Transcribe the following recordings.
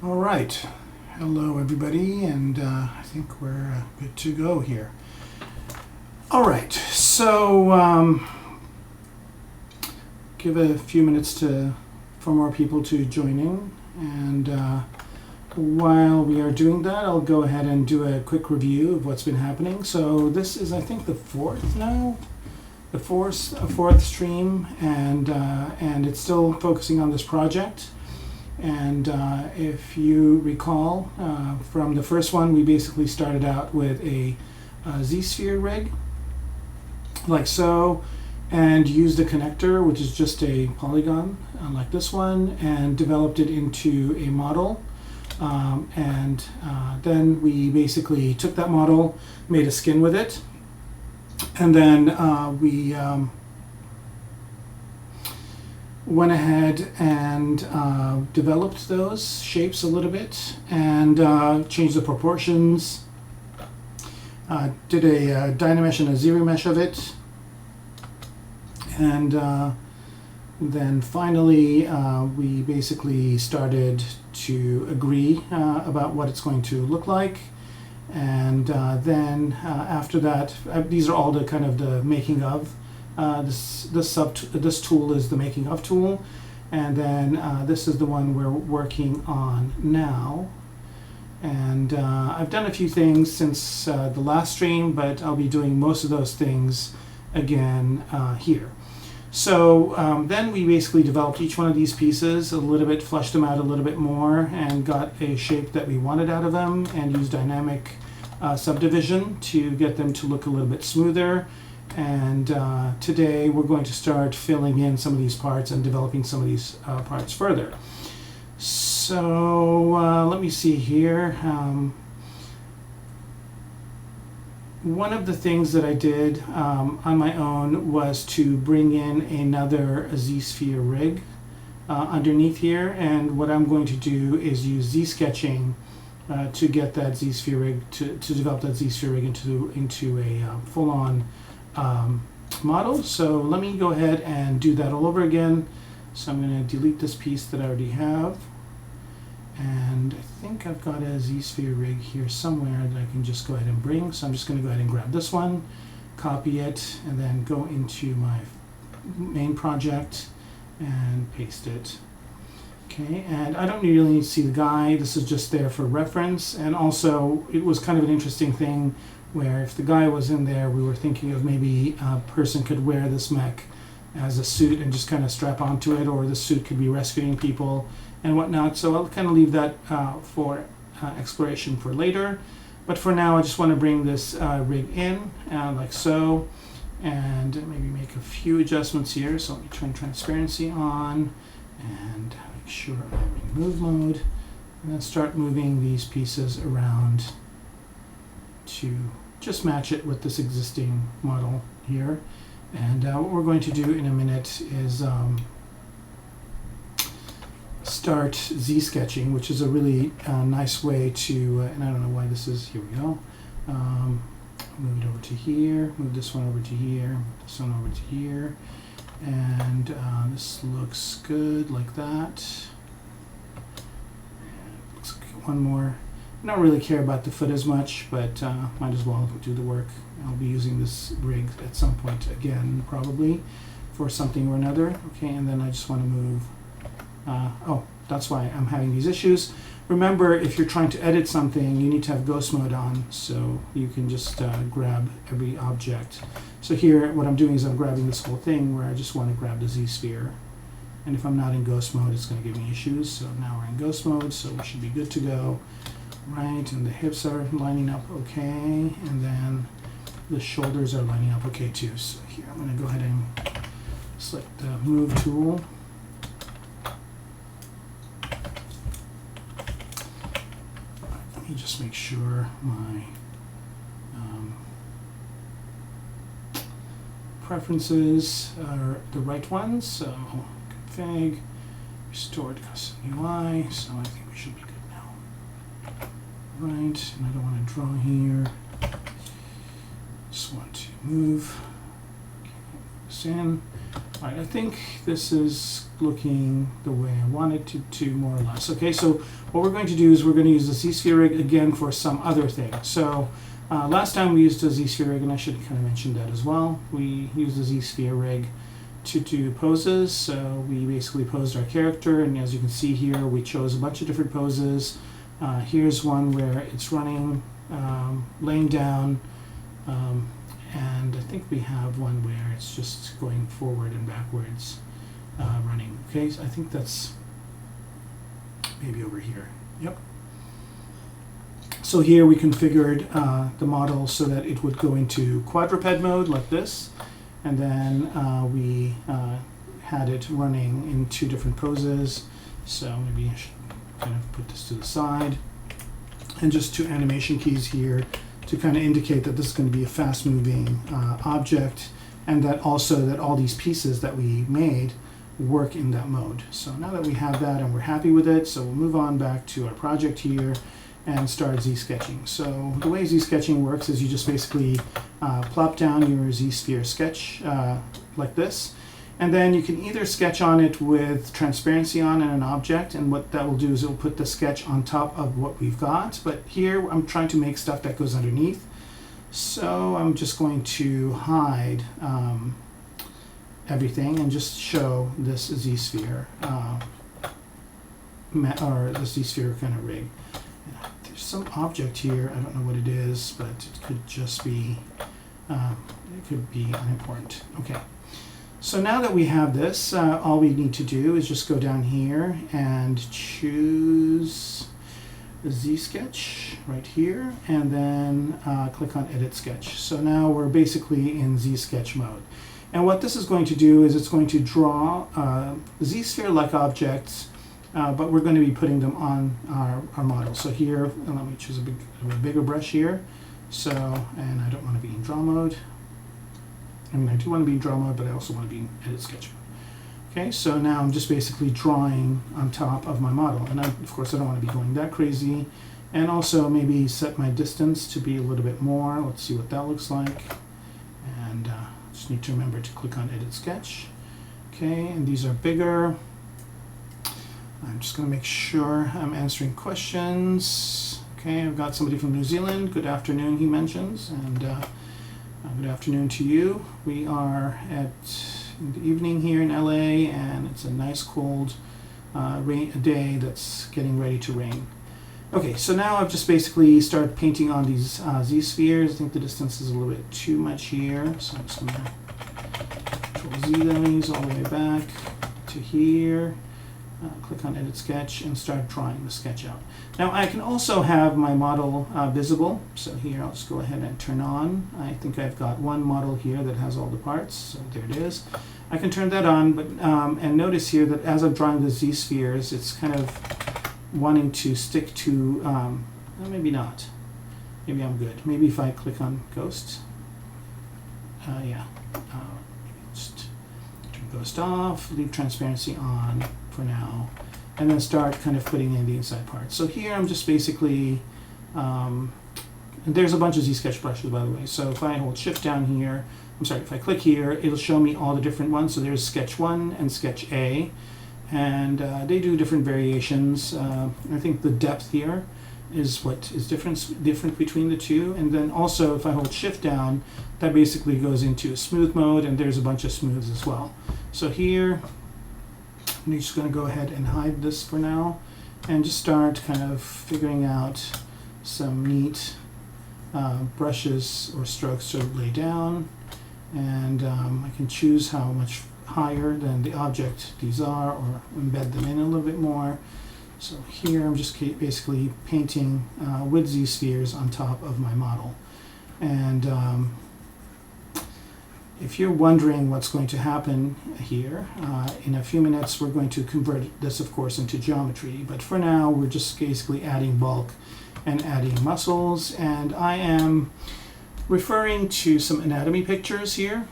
All right. Hello, everybody, and I think we're good to go here. All right. So, give a few minutes for more people to join in, and while we are doing that, I'll go ahead and do a quick review of what's been happening. So, this is, I think, the fourth stream, and it's still focusing on this project. And if you recall from the first one, we basically started out with a Z-sphere rig, like so, and used a connector, which is just a polygon like this one, and developed it into a model. And then we basically took that model, made a skin with it, and then we went ahead and developed those shapes a little bit and changed the proportions. Did a Dynamesh and a ZRemesh of it, and then finally we basically started to agree about what it's going to look like. And then after that, these are all the kind of the making of. This tool is the making of tool, and then this is the one we're working on now. And I've done a few things since the last stream, but I'll be doing most of those things again here. So then we basically developed each one of these pieces a little bit, fleshed them out a little bit more, and got a shape that we wanted out of them, and used dynamic subdivision to get them to look a little bit smoother. And today we're going to start filling in some of these parts and developing some of these parts further. So let me see here. One of the things that I did on my own was to bring in another Z-sphere rig underneath here, and what I'm going to do is use Z-sketching to get that Z-sphere rig, to develop that Z-sphere rig into a full-on model. So let me go ahead and do that all over again. So I'm going to delete this piece that I already have, and I think I've got a Z-sphere rig here somewhere that I can just go ahead and bring. So I'm just going to go ahead and grab this one, copy it, and then go into my main project and paste it. Okay, and I don't really need to see the guy. This is just there for reference, and also it was kind of an interesting thing where if the guy was in there, we were thinking of maybe a person could wear this mech as a suit and just kind of strap onto it, or the suit could be rescuing people and whatnot. So I'll kind of leave that for exploration for later. But for now, I just want to bring this rig in like so, and maybe make a few adjustments here. So let me turn transparency on and make sure I'm in move mode, and then start moving these pieces around to just match it with this existing model here. And what we're going to do in a minute is start Z-sketching, which is a really nice way to, and I don't know why this is, here we go. Move it over to here, move this one over to here, move this one over to here, and this looks good like that. Looks like one more. I don't really care about the foot as much, but might as well do the work. I'll be using this rig at some point again, probably, for something or another. Okay, and then I just want to move. Oh, that's why I'm having these issues. Remember, if you're trying to edit something, you need to have ghost mode on, so you can just grab every object. So here, what I'm doing is I'm grabbing this whole thing where I just want to grab the Z-sphere. And if I'm not in ghost mode, it's going to give me issues. So now we're in ghost mode, so we should be good to go. Right, and the hips are lining up okay, and then the shoulders are lining up okay too. So here I'm going to go ahead and select the move tool. Let me just make sure my preferences are the right ones. So config, restored custom UI, so I think we should be good now. Right, and I don't want to draw here. Just want to move this in. All right, I think this is looking the way I want it to more or less. Okay, so what we're going to do is we're going to use the Z-sphere rig again for some other thing. So last time we used the Z-sphere rig, and I should kind of mention that as well. We used the Z-sphere rig to do poses. So we basically posed our character, and as you can see here, we chose a bunch of different poses. Here's one where it's running, laying down, and I think we have one where it's just going forward and backwards, running. Okay, so I think that's maybe over here. Yep. So here we configured the model so that it would go into quadruped mode like this, and then we had it running in 2 different poses. So maybe I should kind of put this to the side, and just 2 animation keys here to kind of indicate that this is going to be a fast-moving object, and that also that all these pieces that we made work in that mode. So now that we have that and we're happy with it, so we'll move on back to our project here and start Z-sketching. So the way Z-sketching works is you just basically plop down your Z-sphere sketch like this, and then you can either sketch on it with transparency on and an object, and what that will do is it will put the sketch on top of what we've got. But here I'm trying to make stuff that goes underneath. So I'm just going to hide everything and just show this Z-sphere or the Z-sphere kind of rig. There's some object here, I don't know what it is, but it could just be, it could be unimportant. Okay. So now that we have this, all we need to do is just go down here and choose the Z-sketch right here, and then click on Edit Sketch. So now we're basically in Z-sketch mode. And what this is going to do is it's going to draw Z-sphere-like objects, but we're going to be putting them on our model. So here, let me choose a bigger brush here. So, and I don't want to be in draw mode. I mean, I do want to be in draw mode, but I also want to be in edit sketch mode. Okay, so now I'm just basically drawing on top of my model. And of course, I don't want to be going that crazy. And also maybe set my distance to be a little bit more. Let's see what that looks like. And just need to remember to click on edit sketch. Okay, and these are bigger. I'm just going to make sure I'm answering questions. Okay, I've got somebody from New Zealand. Good afternoon, he mentions. And good afternoon to you. We are in the evening here in LA, and it's a nice cold day that's getting ready to rain. Okay, so now I've just basically started painting on these Z-spheres. I think the distance is a little bit too much here, so I'm just going to Control-Z these all the way back to here. Click on Edit Sketch and start drawing the sketch out. Now I can also have my model visible. So here I'll just go ahead and turn on. I think I've got one model here that has all the parts. So there it is. I can turn that on, but and notice here that as I'm drawing the Z-spheres, it's kind of wanting to stick to, well, maybe not. Maybe I'm good. Maybe if I click on Ghost. Yeah. Just turn Ghost off, leave transparency on for now, and then start kind of putting in the inside parts. So here I'm just basically, and there's a bunch of Z-sketch brushes, by the way. So if I hold Shift down here, if I click here, it'll show me all the different ones. So there's Sketch 1 and Sketch A, and they do different variations. I think the depth here is what is different between the two. And then also if I hold Shift down, that basically goes into smooth mode, and there's a bunch of smooths as well. So here, I'm just going to go ahead and hide this for now and just start kind of figuring out some neat brushes or strokes to lay down. And I can choose how much higher than the object these are, or embed them in a little bit more. So here I'm just basically painting with Z-spheres on top of my model. And if you're wondering what's going to happen here, in a few minutes we're going to convert this, of course, into geometry. But for now, we're just basically adding bulk and adding muscles. And I am referring to some anatomy pictures here.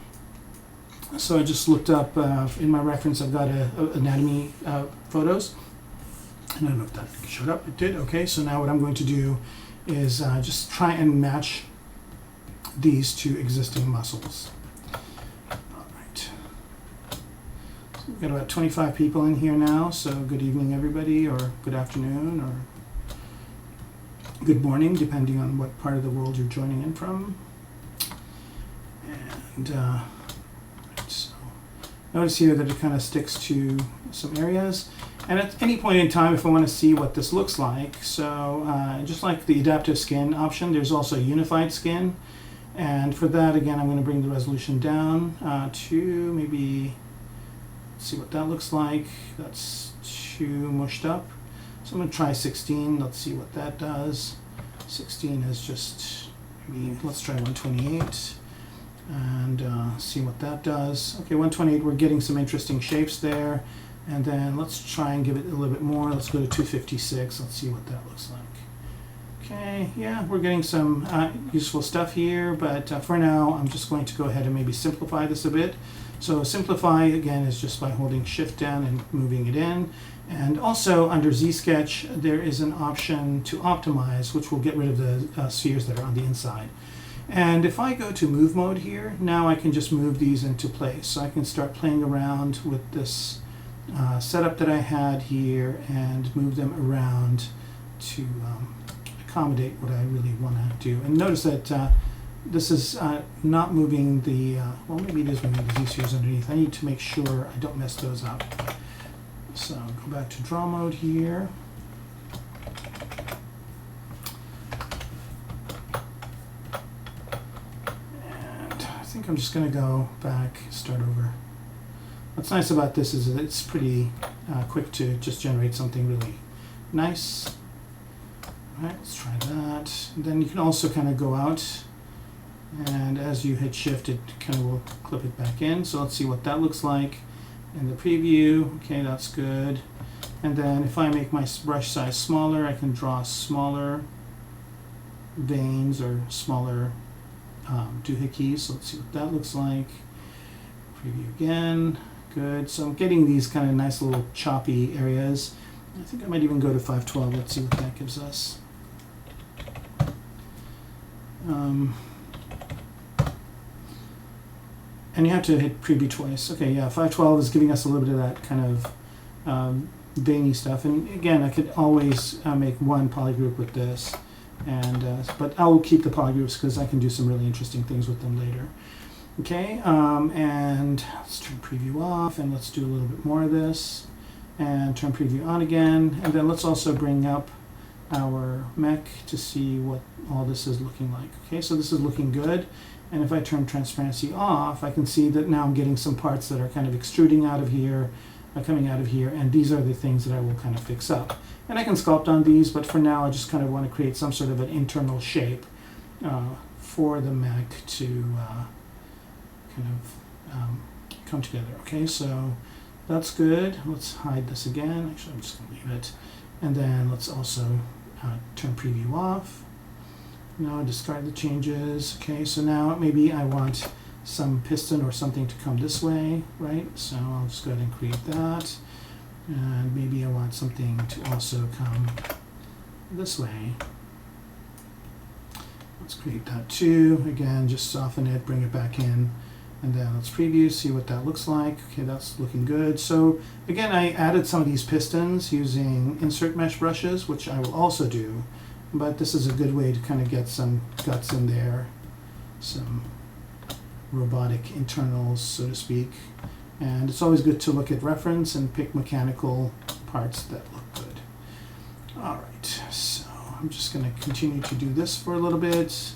So I just looked up, in my reference, I've got anatomy photos. And I don't know if that showed up. It did. Okay, so now what I'm going to do is just try and match these two existing muscles. All right. We've got about 25 people in here now, so good evening everybody, or good afternoon, or good morning, depending on what part of the world you're joining in from. And so notice here that it kind of sticks to some areas. And at any point in time, if I want to see what this looks like, so just like the adaptive skin option, there's also unified skin. And for that, again, I'm going to bring the resolution down to maybe, let's see what that looks like. That's too mushed up. So I'm going to try 16. Let's see what that does. 16 is just, maybe, let's try 128 and see what that does. Okay, 128, we're getting some interesting shapes there. And then let's try and give it a little bit more. Let's go to 256. Let's see what that looks like. Okay, yeah, we're getting some useful stuff here, but for now, I'm just going to go ahead and maybe simplify this a bit. So simplify, again, is just by holding Shift down and moving it in. And also under Zsketch, there is an option to optimize, which will get rid of the spheres that are on the inside. And if I go to move mode here, now I can just move these into place. So I can start playing around with this setup that I had here and move them around to accommodate what I really want to do. And notice that this is not moving the, well, maybe it is moving the Z-spheres underneath. I need to make sure I don't mess those up. So go back to draw mode here. And I think I'm just going to go back, start over. What's nice about this is that it's pretty quick to just generate something really nice. All right, let's try that. And then you can also kind of go out, and as you hit Shift, it kind of will clip it back in. So let's see what that looks like in the preview. Okay, that's good. And then if I make my brush size smaller, I can draw smaller veins or smaller doohickeys. So let's see what that looks like. Preview again. Good. So I'm getting these kind of nice little choppy areas. I think I might even go to 512. Let's see what that gives us. And you have to hit preview twice. Okay, yeah, 512 is giving us a little bit of that kind of veiny stuff. And again, I could always make one polygroup with this, and but I'll keep the polygroups because I can do some really interesting things with them later. Okay, and let's turn preview off, and let's do a little bit more of this, and turn preview on again, and then let's also bring up our mech to see what all this is looking like. Okay, so this is looking good, and if I turn transparency off, I can see that now I'm getting some parts that are kind of extruding out of here, coming out of here, and these are the things that I will kind of fix up. And I can sculpt on these, but for now I just kind of want to create some sort of an internal shape for the mech to kind of come together. Okay, so that's good. Let's hide this again. Actually, I'm just going to leave it. And then let's also turn preview off. Now discard the changes. Okay, so now maybe I want some piston or something to come this way, right? So I'll just go ahead and create that. And maybe I want something to also come this way. Let's create that too. Again, just soften it, bring it back in. And then let's preview, see what that looks like. Okay, that's looking good. So again, I added some of these pistons using insert mesh brushes, which I will also do. But this is a good way to kind of get some guts in there, some robotic internals, so to speak. And it's always good to look at reference and pick mechanical parts that look good. All right, so I'm just going to continue to do this for a little bit.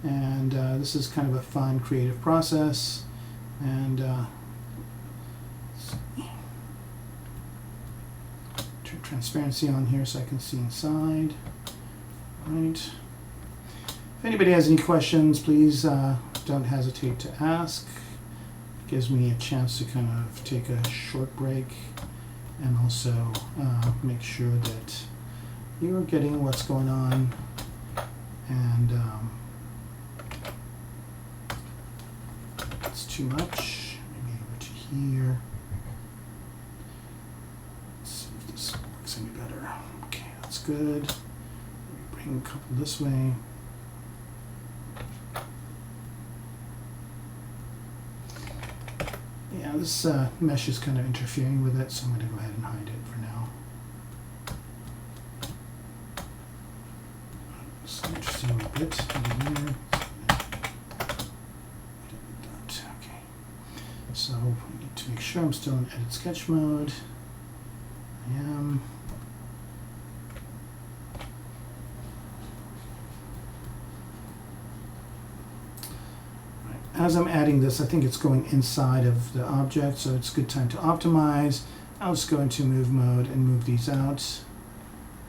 And this is kind of a fun, creative process. And turn transparency on here so I can see inside. All right. If anybody has any questions, please don't hesitate to ask. It gives me a chance to kind of take a short break and also make sure that you're getting what's going on. And it's too much. Maybe over to here. Let's see if this works any better. Okay, that's good. Bring a couple this way. Yeah, this mesh is kind of interfering with it, so I'm going to go ahead and hide it for now. It's interesting a bit over here. Okay. So I need to make sure I'm still in edit sketch mode. I am. As I'm adding this, I think it's going inside of the object, so it's a good time to optimize. I'll just go into move mode and move these out,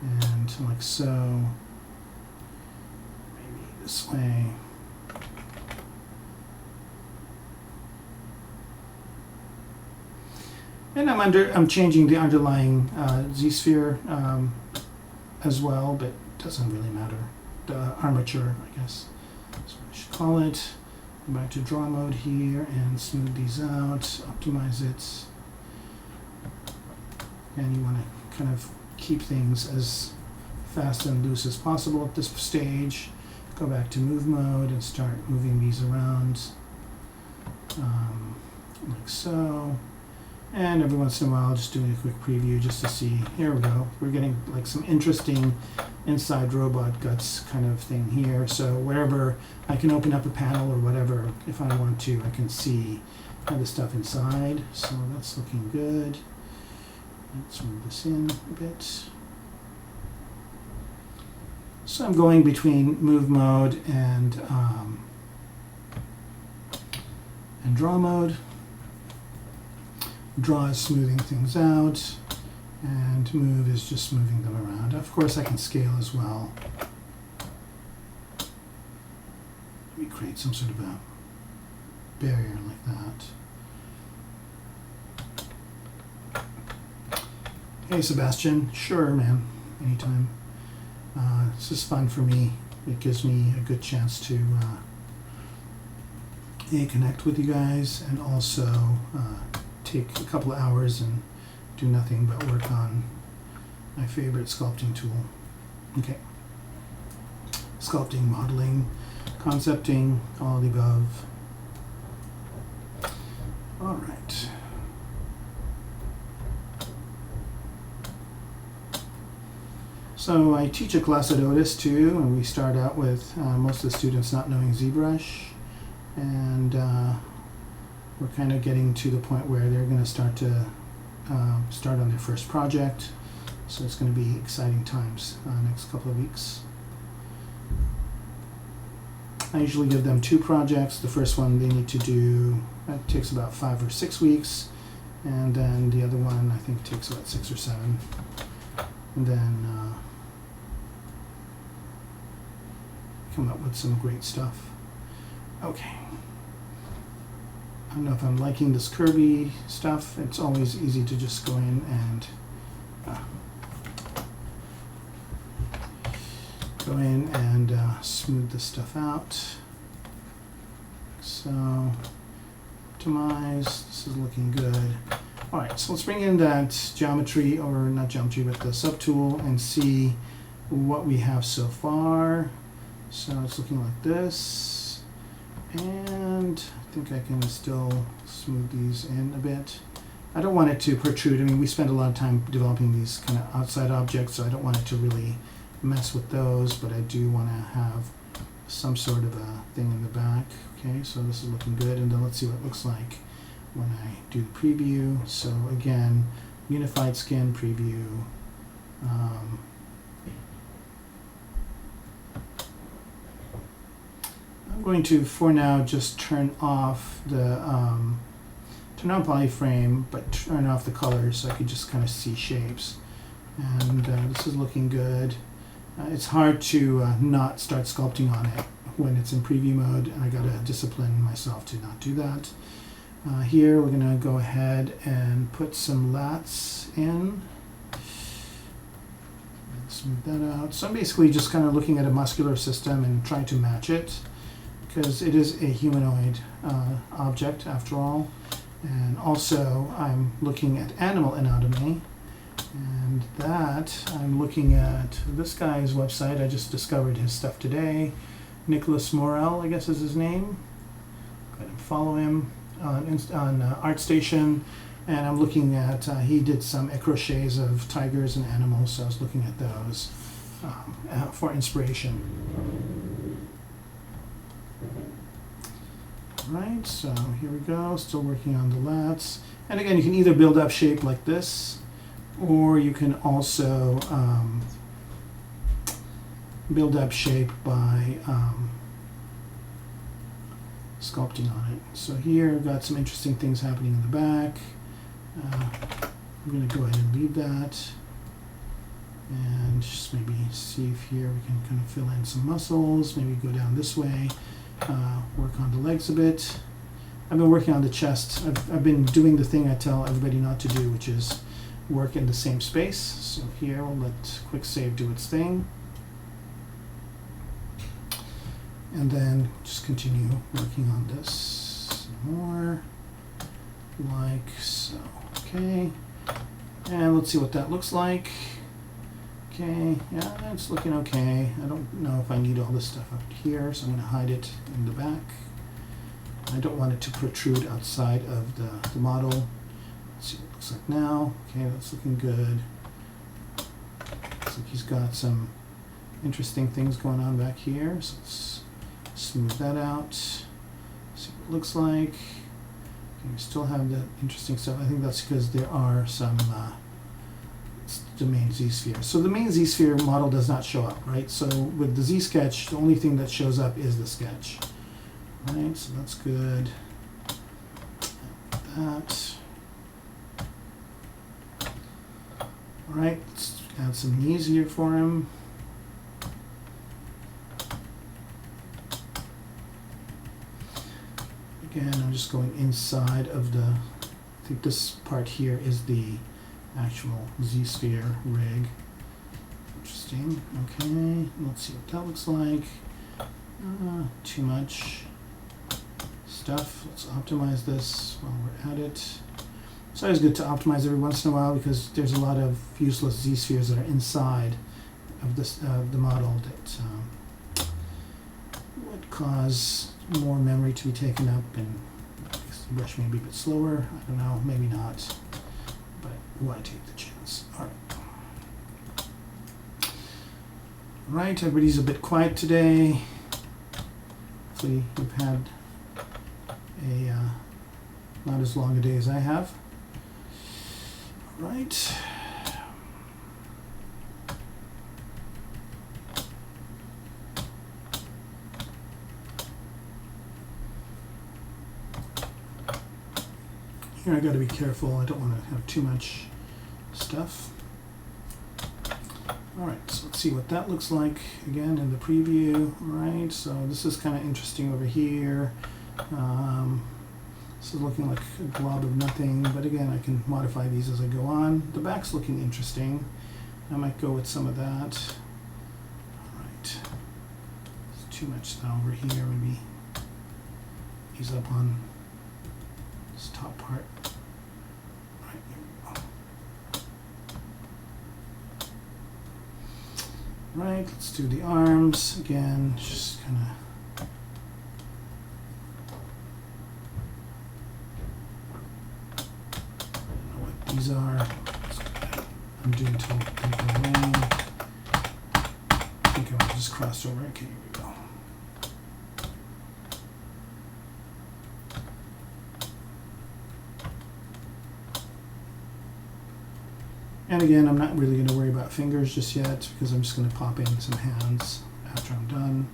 and like so. Maybe this way. And I'm changing the underlying Z-sphere as well, but it doesn't really matter. The armature, I guess. So I should call it. Go back to draw mode here and smooth these out, optimize it. And you want to kind of keep things as fast and loose as possible at this stage. Go back to move mode and start moving these around like so. And every once in a while, just doing a quick preview just to see. Here we go. We're getting like some interesting inside robot guts kind of thing here. So wherever I can open up a panel or whatever, if I want to, I can see the stuff inside. So that's looking good. Let's move this in a bit. So I'm going between move mode and draw mode. Draw is smoothing things out, and move is just moving them around. Of course, I can scale as well. Let me create some sort of a barrier like that. Hey, Sebastian. Sure, man. Anytime. This is fun for me. It gives me a good chance to connect with you guys, and also take a couple of hours and do nothing but work on my favorite sculpting tool. Okay. Sculpting, modeling, concepting, all the above. All right. So I teach a class at Otis too, and we start out with most of the students not knowing ZBrush, and we're kind of getting to the point where they're going to start on their first project. So it's going to be exciting times next couple of weeks. I usually give them 2 projects. The first one they need to do, that takes about 5 or 6 weeks. And then the other one I think takes about 6 or 7. And then come up with some great stuff. Okay. I don't know if I'm liking this curvy stuff. It's always easy to just go in and smooth this stuff out. So optimize. This is looking good. All right, so let's bring in that geometry, or not geometry, but the subtool, and see what we have so far. So it's looking like this, and I think I can still smooth these in a bit. I don't want it to protrude. I mean, we spend a lot of time developing these kind of outside objects, so I don't want it to really mess with those, but I do want to have some sort of a thing in the back. Okay, so this is looking good, and then let's see what it looks like when I do the preview. So again, unified skin preview. I'm going to, for now, just turn off the turn on polyframe, but turn off the colors so I could just kind of see shapes. And this is looking good. It's hard to not start sculpting on it when it's in preview mode, and I gotta discipline myself to not do that. Here we're gonna go ahead and put some lats in. Smooth that out. So I'm basically just kind of looking at a muscular system and trying to match it, because it is a humanoid object after all. And also I'm looking at animal anatomy, and that I'm looking at this guy's website. I just discovered his stuff today. Nicholas Morel, I guess is his name. Go ahead and follow him. on ArtStation, and I'm looking at, he did some crochets of tigers and animals, so I was looking at those for inspiration. Alright, so here we go, still working on the lats. And again, you can either build up shape like this, or you can also build up shape by sculpting on it. So here I've got some interesting things happening in the back. I'm going to go ahead and leave that and just maybe see if here we can kind of fill in some muscles, maybe go down this way, work on the legs a bit. I've been working on the chest. I've been doing the thing I tell everybody not to do, which is work in the same space. So here we'll let quick save do its thing. And then just continue working on this some more, like so. Okay, and let's see what that looks like. Okay, yeah, it's looking okay. I don't know if I need all this stuff up here, so I'm going to hide it in the back. I don't want it to protrude outside of the model. Let's see what it looks like now. Okay, that's looking good. Looks like he's got some interesting things going on back here, so let's smooth that out. See what it looks like. Okay, we still have the interesting stuff. I think that's because there are some the main Z-sphere. So the main Z-sphere model does not show up, right? So with the Z-sketch, the only thing that shows up is the sketch. Right, so that's good. That. All right, let's add some knees here for him. Again, I'm just going inside of the, I think this part here is the actual Z-sphere rig. Interesting. Okay, let's see what that looks like. Too much stuff. Let's optimize this while we're at it. It's always good to optimize every once in a while because there's a lot of useless Z-spheres that are inside of this the model that would cause more memory to be taken up, and the brush may be a bit slower. I don't know, maybe not, but why take the chance? All right. Right, everybody's a bit quiet today. Hopefully you've had a not as long a day as I have. All right. Here I got to be careful. I don't want to have too much stuff. All right, so let's see what that looks like again in the preview. All right, so this is kind of interesting over here. This is looking like a glob of nothing, but again, I can modify these as I go on. The back's looking interesting. I might go with some of that. All right, there's too much now over here. Maybe ease up on this top part. Right, here we go. Right, let's do the arms again. Just kind of. These are, I'm doing until lane. I think I just crossed over. Okay, here we go. And again, I'm not really going to worry about fingers just yet because I'm just going to pop in some hands after I'm done.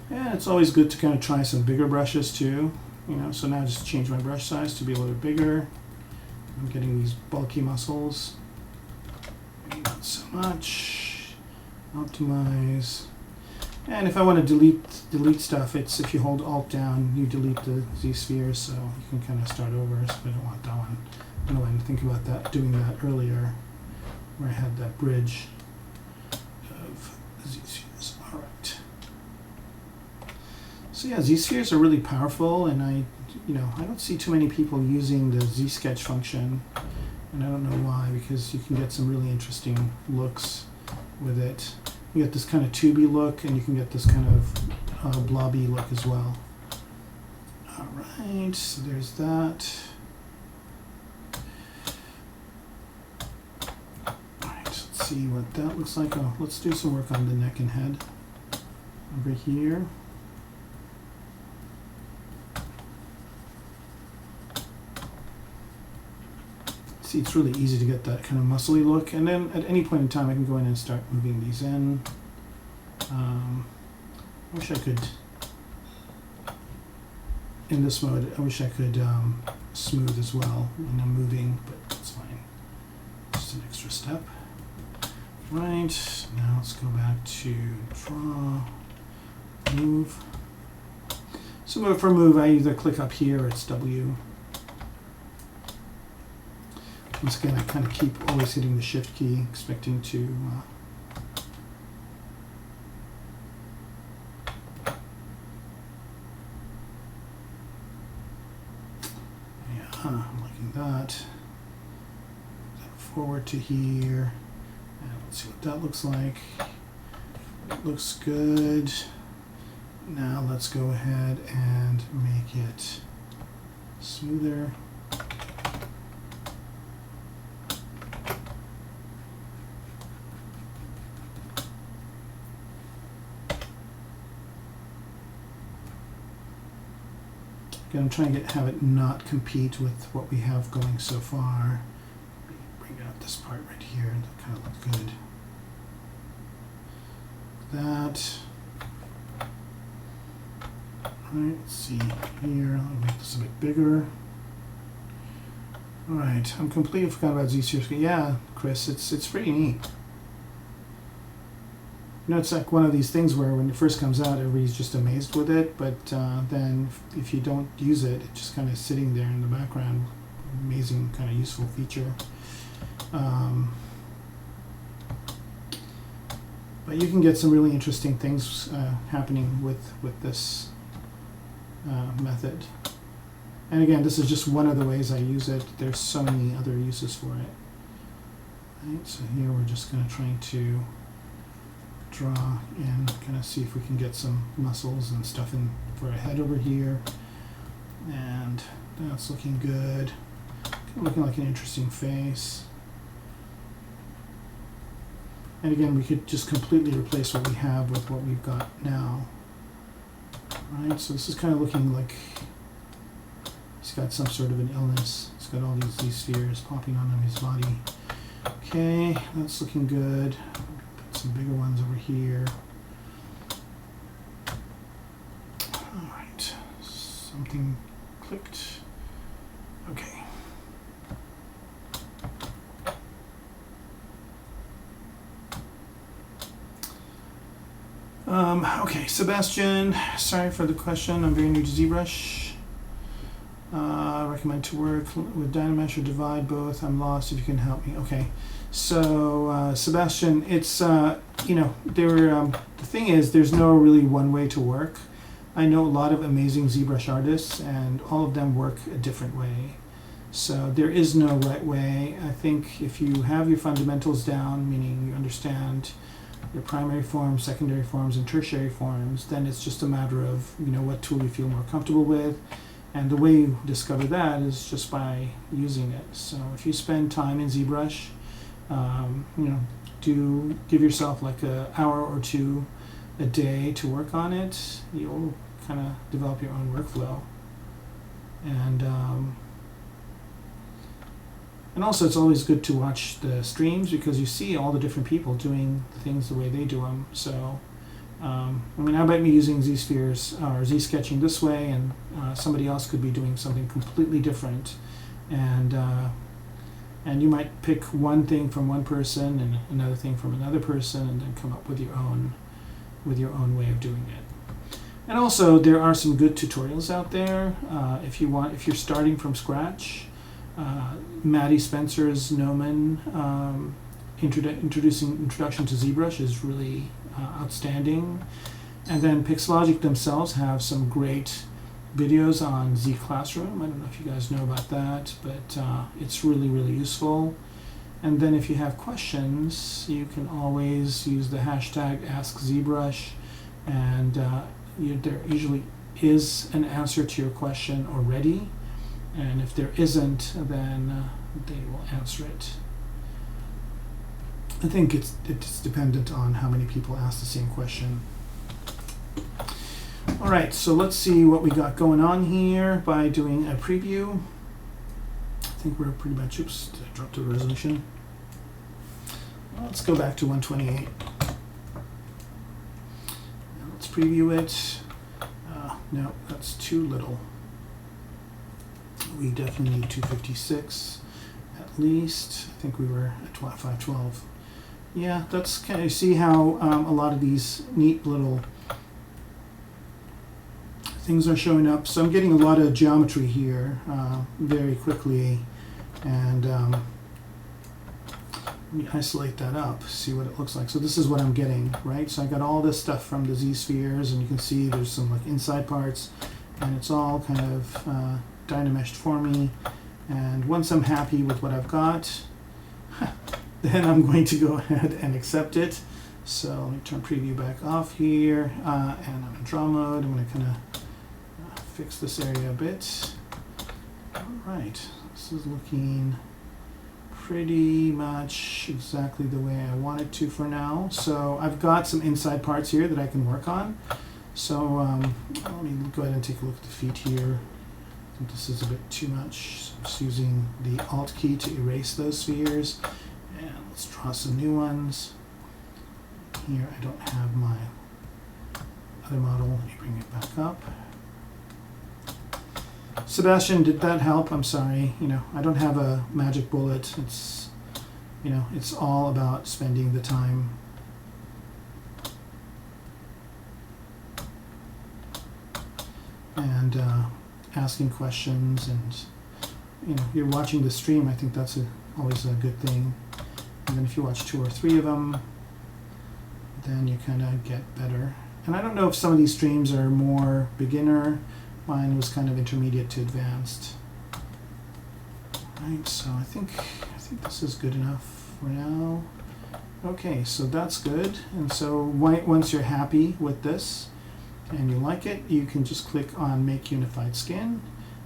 Yeah, it's always good to kind of try some bigger brushes too, you know, so now I just change my brush size to be a little bit bigger. I'm getting these bulky muscles. Maybe not so much. Optimize. And if I want to delete stuff, it's if you hold Alt down, you delete the Z-spheres, so you can kind of start over. So I don't want that one. I don't want to think about that, doing that earlier, where I had that bridge of Z-spheres. All right. So yeah, Z-spheres are really powerful, and I don't see too many people using the Z-sketch function, and I don't know why, because you can get some really interesting looks with it. You get this kind of tubey look, and you can get this kind of blobby look as well. All right, so there's that. All right, let's see what that looks like. Oh, let's do some work on the neck and head over here. See, it's really easy to get that kind of muscly look, and then at any point in time I can go in and start moving these in. I wish I could, in this mode, I wish I could smooth as well when I'm moving, but that's fine. Just an extra step. Right, now let's go back to draw, move. So for move, I either click up here or it's W. Once again, I kind of keep always hitting the shift key, expecting to I'm liking that. Forward to here, and let's see what that looks like. It looks good. Now let's go ahead and make it smoother. Again, I'm trying to have it not compete with what we have going so far. Bring out this part right here, that kind of looks good. That. Alright, let's see here. I'll make this a bit bigger. Alright, I'm completely forgot about Z-spheres. Yeah, Chris, it's pretty neat. You know, it's like one of these things where when it first comes out, everybody's just amazed with it, but then if you don't use it, it's just kind of sitting there in the background. Amazing, kind of useful feature. But you can get some really interesting things happening with this method. And again, this is just one of the ways I use it. There's so many other uses for it. Right, so here we're just going to try to draw and kind of see if we can get some muscles and stuff in for a head over here, and that's looking good. Kind of looking like an interesting face. And again, we could just completely replace what we have with what we've got now. Right, so this is kind of looking like he's got some sort of an illness. He's got all these spheres popping on his body. Okay, that's looking good. Some bigger ones over here. All right, something clicked. Okay. Okay, Sebastian, sorry for the question. I'm very new to ZBrush. Recommend to work with Dynamesh or Divide both. I'm lost. If you can help me. Okay. So Sebastian, it's the thing is, there's no really one way to work. I know a lot of amazing ZBrush artists, and all of them work a different way. So there is no right way. I think if you have your fundamentals down, meaning you understand your primary forms, secondary forms, and tertiary forms, then it's just a matter of what tool you feel more comfortable with. And the way you discover that is just by using it. So if you spend time in ZBrush, do give yourself like an hour or two a day to work on it. You'll kind of develop your own workflow, and also it's always good to watch the streams because you see all the different people doing things the way they do them. So I might be using Z-spheres or Z-sketching this way, and somebody else could be doing something completely different, and you might pick one thing from one person and another thing from another person, and then come up with your own way of doing it. And also, there are some good tutorials out there if you're starting from scratch. Maddie Spencer's Gnomon Introduction to ZBrush is really outstanding. And then Pixologic themselves have some great videos on Z Classroom. I don't know if you guys know about that, but it's really, really useful. And then if you have questions, you can always use the hashtag AskZBrush, and there usually is an answer to your question already. And if there isn't, then they will answer it. I think it's dependent on how many people ask the same question. All right, so let's see what we got going on here by doing a preview. I think we're pretty much, oops, did I drop the resolution? Well, let's go back to 128. Now let's preview it. No, that's too little. We definitely need 256 at least. I think we were at 512. Yeah, that's kind of, see how a lot of these neat little things are showing up. So I'm getting a lot of geometry here very quickly, and let me isolate that up, see what it looks like. So this is what I'm getting, right? So I got all this stuff from the Z-spheres, and you can see there's some like inside parts, and it's all kind of dynameshed for me. And once I'm happy with what I've got, then I'm going to go ahead and accept it. So let me turn preview back off here, and I'm in draw mode. I'm going to kind of fix this area a bit. All right, this is looking pretty much exactly the way I want it to for now. So I've got some inside parts here that I can work on. So let me go ahead and take a look at the feet here. I think this is a bit too much. So I'm just using the Alt key to erase those spheres. And let's draw some new ones. Here I don't have my other model. Let me bring it back up. Sebastian, did that help? I'm sorry. I don't have a magic bullet. It's, it's all about spending the time. And asking questions, and you're watching the stream. I think that's always a good thing. And then if you watch 2 or 3 of them, then you kind of get better. And I don't know if some of these streams are more beginner. Mine was kind of intermediate to advanced. Right, so I think this is good enough for now. Okay, so that's good. And so once you're happy with this and you like it, you can just click on Make Unified Skin.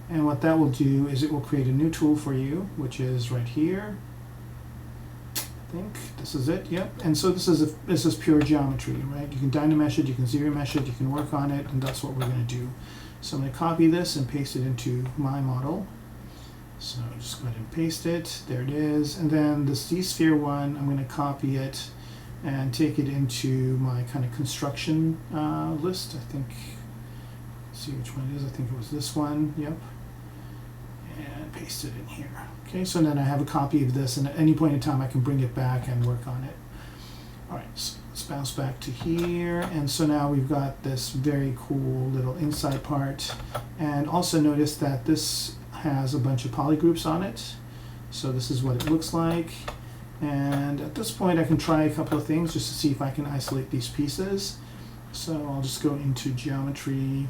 And what that will do is it will create a new tool for you, which is right here. I think this is it, yep. And so this is pure geometry, right? You can dynamesh it, you can zero mesh it, you can work on it, and that's what we're going to do. So I'm going to copy this and paste it into my model. So just go ahead and paste it. There it is. And then the Z-sphere one, I'm going to copy it and take it into my kind of construction list. I think, let's see which one it is. I think it was this one. Yep. And paste it in here. Okay, so then I have a copy of this, and at any point in time I can bring it back and work on it. All right, so let's bounce back to here. And so now we've got this very cool little inside part. And also notice that this has a bunch of polygroups on it. So this is what it looks like. And at this point I can try a couple of things just to see if I can isolate these pieces. So I'll just go into geometry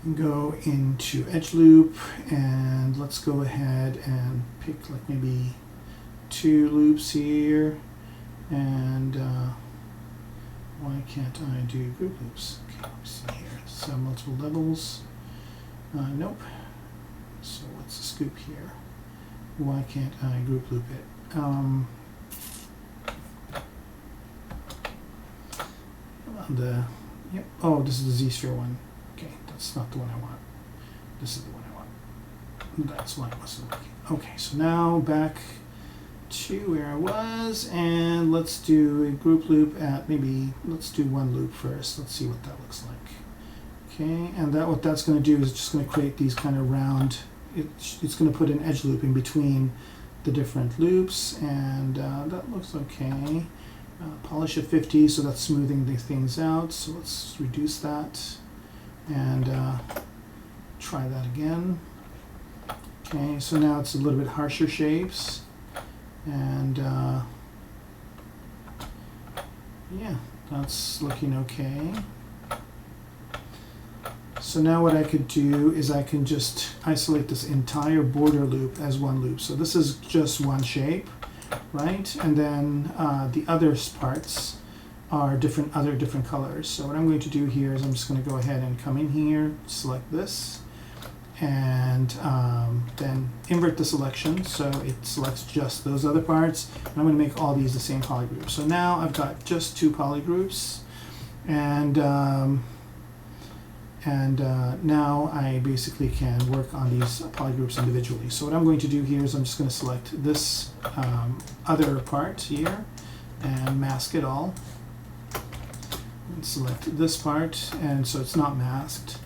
and go into edge loop, and let's go ahead and pick like maybe 2 loops here. And why can't I do group loops? Okay, let me see here. So multiple levels. Nope. So what's the scoop here? Why can't I group loop it? Yep. Oh, this is the Z-sphere one. Okay, that's not the one I want. This is the one I want. That's why it wasn't working. Okay, so now back to where I was, and let's do a group loop at maybe, let's do 1 loop first. Let's see what that looks like. Okay, and what that's going to do is just going to create these kind of round, it's going to put an edge loop in between the different loops, and that looks okay. Polish at 50, so that's smoothing the things out. So let's reduce that and try that again. Okay, so now it's a little bit harsher shapes, and yeah, That's looking okay. So now what I could do is I can just isolate this entire border loop as one loop. So this is just one shape, right? And then the other parts are different colors. So what I'm going to do here is I'm just going to go ahead and come in here, select this, and then invert the selection so it selects just those other parts. And I'm going to make all these the same polygroup. So now I've got just 2 polygroups, and now I basically can work on these polygroups individually. So what I'm going to do here is I'm just going to select this other part here and mask it all. And select this part, and so it's not masked.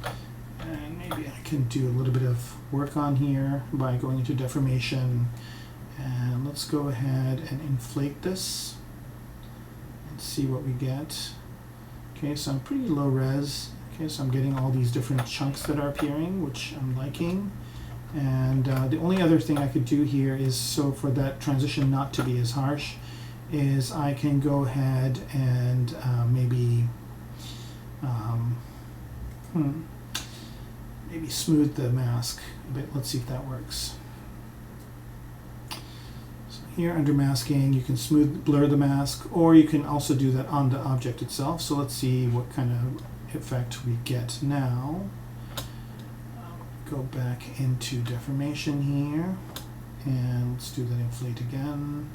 And maybe I can do a little bit of work on here by going into deformation. And let's go ahead and inflate this and see what we get. Okay, so I'm pretty low res. Okay, so I'm getting all these different chunks that are appearing, which I'm liking. And the only other thing I could do here is, so for that transition not to be as harsh, is I can go ahead and maybe maybe smooth the mask a bit. Let's see if that works. So here under masking, you can blur the mask, or you can also do that on the object itself. So let's see what kind of effect we get now. Go back into deformation here, and let's do that inflate again.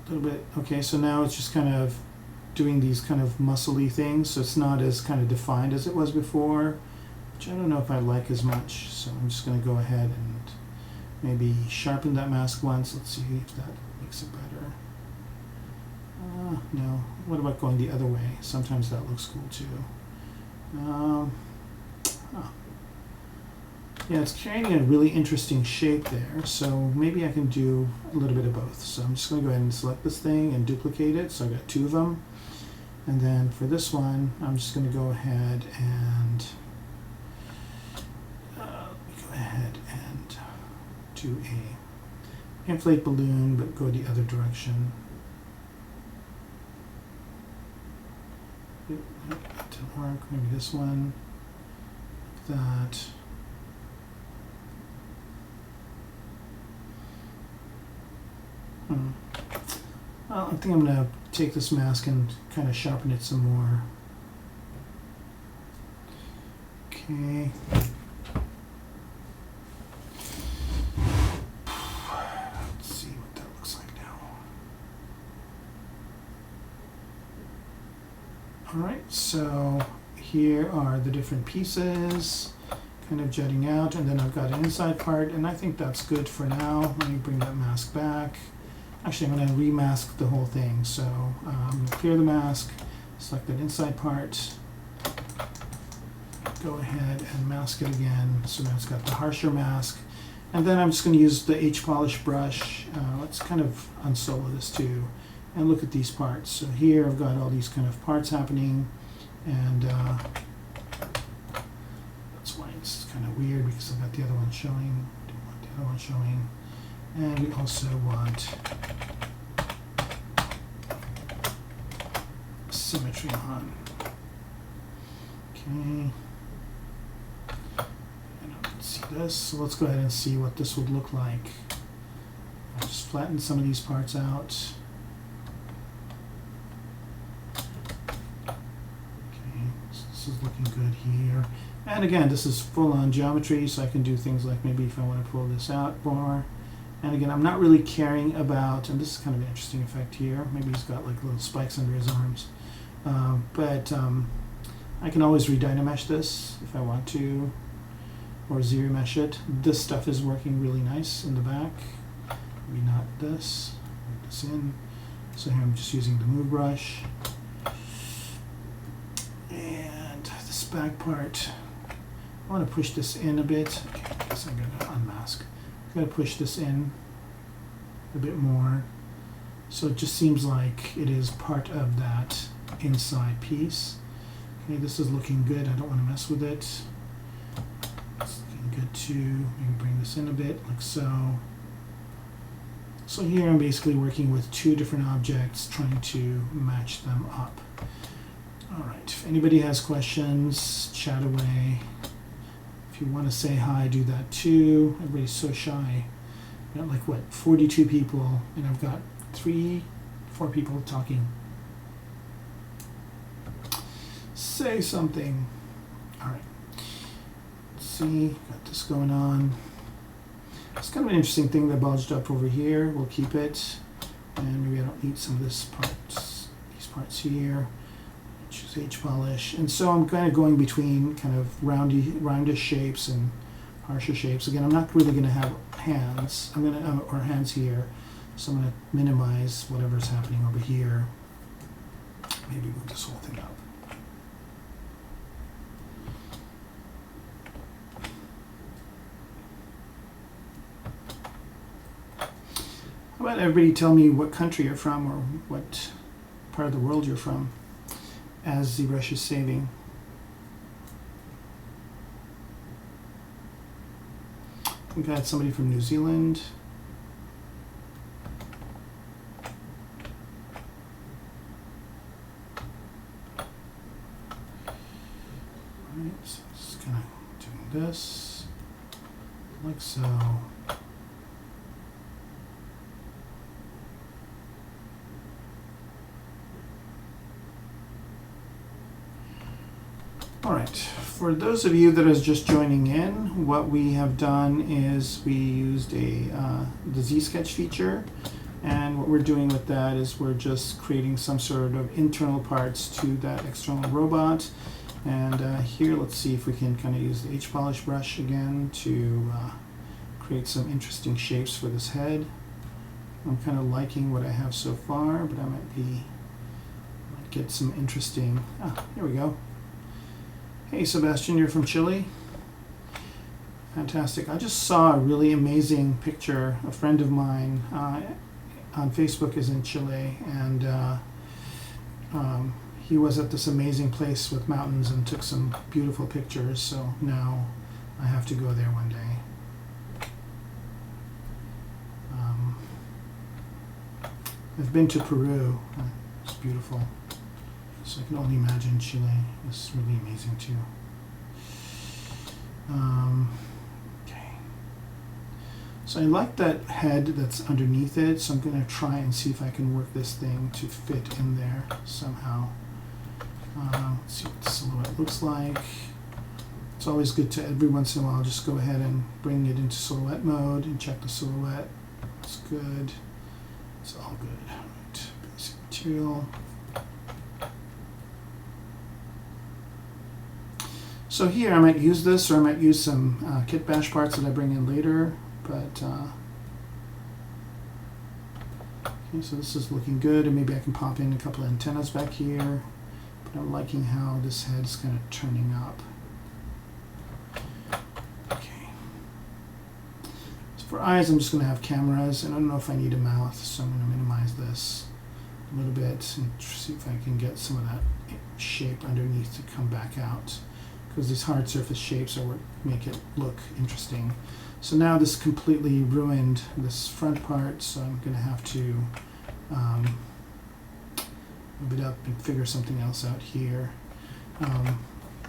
A little bit. Okay, so now it's just kind of doing these kind of muscly things, so it's not as kind of defined as it was before, which I don't know if I like as much. So I'm just going to go ahead and maybe sharpen that mask once. Let's see if that makes it better. No. What about going the other way? Sometimes that looks cool too. Yeah, it's creating a really interesting shape there, so maybe I can do a little bit of both. So I'm just going to go ahead and select this thing and duplicate it, so I've got 2 of them. And then for this one, I'm just going to go ahead and do a inflate balloon, but go the other direction. That didn't work. Maybe this one, like that. Well, I think I'm going to take this mask and kind of sharpen it some more. Okay. Let's see what that looks like now. Alright, so here are the different pieces kind of jutting out, and then I've got an inside part, and I think that's good for now. Let me bring that mask back. Actually, I'm going to remask the whole thing. So I'm going to clear the mask, select that inside part, go ahead and mask it again. So now it's got the harsher mask. And then I'm just going to use the H-polish brush. Let's kind of unsolo this too and look at these parts. So here I've got all these kind of parts happening, and that's why it's kind of weird, because I've got the other one showing. Don't want the other one showing. And we also want symmetry on. Okay. I don't see this, so let's go ahead and see what this would look like. I'll just flatten some of these parts out. Okay, so this is looking good here. And again, this is full-on geometry, so I can do things like maybe if I want to pull this out more. And again, I'm not really caring about, and this is kind of an interesting effect here. Maybe he's got like little spikes under his arms. But I can always redynamesh this if I want to, or zero mesh it. This stuff is working really nice in the back. Maybe not this. Put this in. So here I'm just using the move brush. And this back part, I want to push this in a bit. Okay, I guess I'm going to unmask. I'm going to push this in a bit more, so it just seems like it is part of that inside piece. Okay, this is looking good. I don't want to mess with it. It's looking good too. Maybe bring this in a bit, like so. So here I'm basically working with two different objects, trying to match them up. All right, if anybody has questions, chat away. If you want to say hi, do that too. Everybody's so shy. I got like, what, 42 people, and I've got 4 people talking. Say something. All right. Let's see, got this going on. It's kind of an interesting thing that bulged up over here. We'll keep it. And maybe I don't need some of these parts here. Choose H polish. And so I'm kind of going between kind of roundish shapes and harsher shapes. Again, I'm not really going to have hands. I'm going to, or hands here. So I'm going to minimize whatever's happening over here. Maybe move this whole thing up. How about everybody tell me what country you're from or what part of the world you're from as ZBrush is saving. We've had somebody from New Zealand. All right, so just kind of doing this like so. All right, for those of you that is just joining in, what we have done is we used the Z-Sketch feature, and what we're doing with that is we're just creating some sort of internal parts to that external robot. And here, let's see if we can kind of use the H-Polish brush again to create some interesting shapes for this head. I'm kind of liking what I have so far, but I might get some interesting, here we go. Hey Sebastian, you're from Chile? Fantastic. I just saw a really amazing picture. A friend of mine on Facebook is in Chile, and he was at this amazing place with mountains and took some beautiful pictures, so now I have to go there one day. I've been to Peru. It's beautiful. So I can only imagine Chile is really amazing too. Okay. So I like that head that's underneath it, so I'm going to try and see if I can work this thing to fit in there somehow. Let's see what the silhouette looks like. It's always good to, every once in a while, just go ahead and bring it into silhouette mode and check the silhouette. It's good. It's all good. All right. Basic material. So here I might use this, or I might use some kit bash parts that I bring in later, but okay, so this is looking good, and maybe I can pop in a couple of antennas back here, but I'm liking how this head's kind of turning up. Okay. So for eyes, I'm just going to have cameras, and I don't know if I need a mouth, so I'm going to minimize this a little bit and see if I can get some of that shape underneath to come back out, because these hard surface shapes are what make it look interesting. So now this completely ruined this front part, so I'm going to have to move it up and figure something else out here.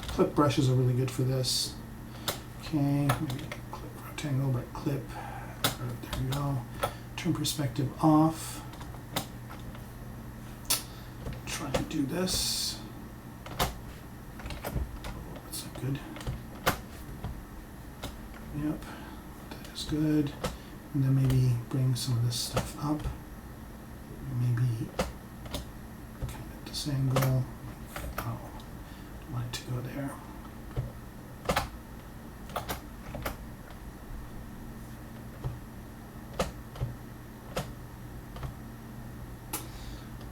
Clip brushes are really good for this. Okay, maybe clip rectangle, but clip. There we go. Turn perspective off. Try and do this. Good. Yep, that is good. And then maybe bring some of this stuff up. Maybe kind of at this angle. Oh, don't want it to go there.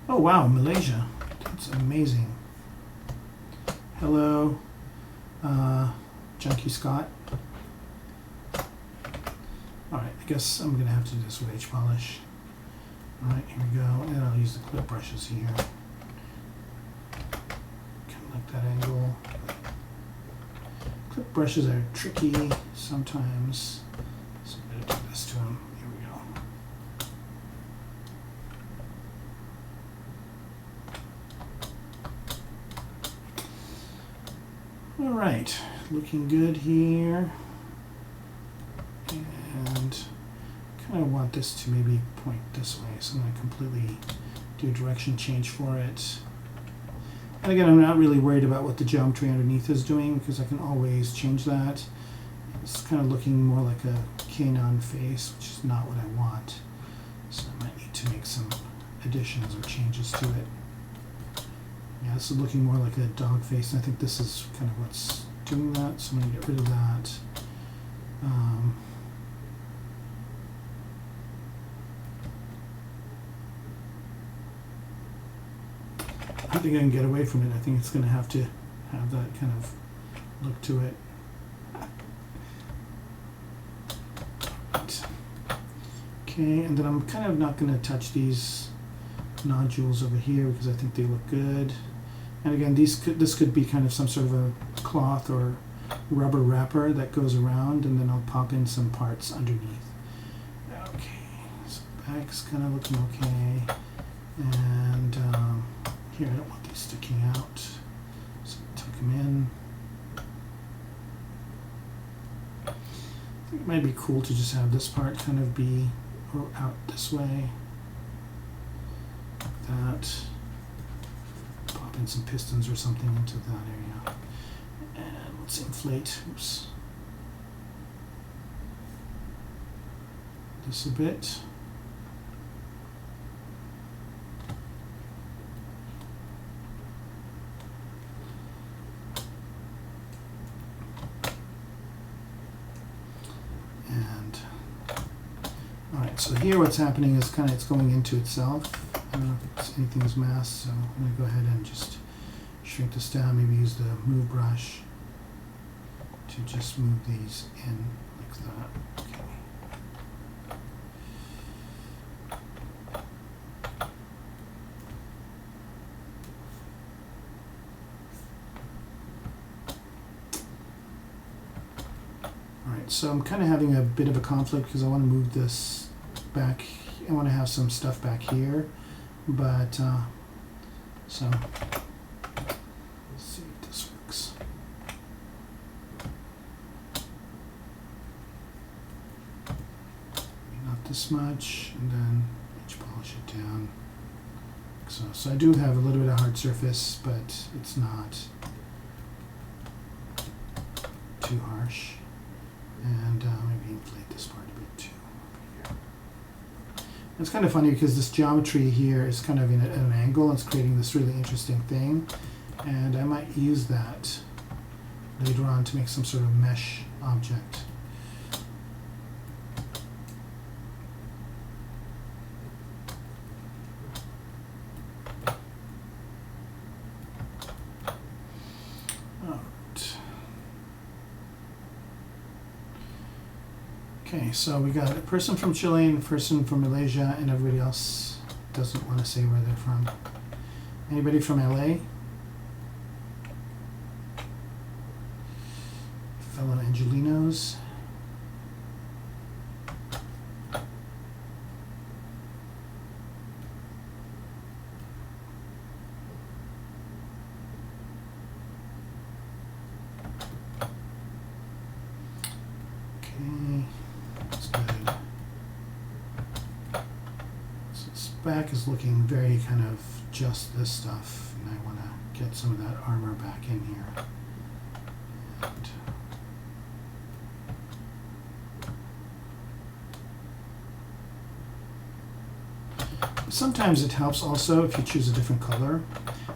Oh wow, Malaysia. That's amazing. Hello. Junkie Scott. Alright, I guess I'm going to have to do this with H-Polish. Alright, here we go. And I'll use the clip brushes here. Kind of like that angle. Clip brushes are tricky sometimes. So I'm going to do this to them. Here we go. All right, looking good here. And kind of want this to maybe point this way, so I'm going to completely do a direction change for it. And again, I'm not really worried about what the geometry underneath is doing because I can always change that. It's kind of looking more like a canine face, which is not what I want. So I might need to make some additions or changes to it. Yeah, this is looking more like a dog face, and I think this is kind of what's doing that, so I'm going to get rid of that. I think I can get away from it. I think it's going to have that kind of look to it. Right. Okay, and then I'm kind of not going to touch these nodules over here because I think they look good. And again, this could be kind of some sort of a cloth or rubber wrapper that goes around, and then I'll pop in some parts underneath. Okay, so back's kind of looking okay. And here, I don't want these sticking out, so tuck them in. I think it might be cool to just have this part kind of be out this way, like that. Pop in some pistons or something into that area. And let's inflate, oops, this a bit. So here what's happening is kind of it's going into itself. I don't know if anything's masked, so I'm going to go ahead and just shrink this down, maybe use the move brush to just move these in like that. Okay. Alright, so I'm kind of having a bit of a conflict because I want to move this back. I want to have some stuff back here, but so let's see if this works. Not this much, and then edge polish it down. So I do have a little bit of hard surface, but it's not too harsh. And maybe inflate this part a bit too. It's kind of funny because this geometry here is kind of at an angle. It's creating this really interesting thing, and I might use that later on to make some sort of mesh object. Okay, so we got a person from Chile and a person from Malaysia, and everybody else doesn't want to say where they're from. Anybody from LA? Fellow Angelinos? Back is looking very kind of just this stuff, and I want to get some of that armor back in here. And sometimes it helps also if you choose a different color.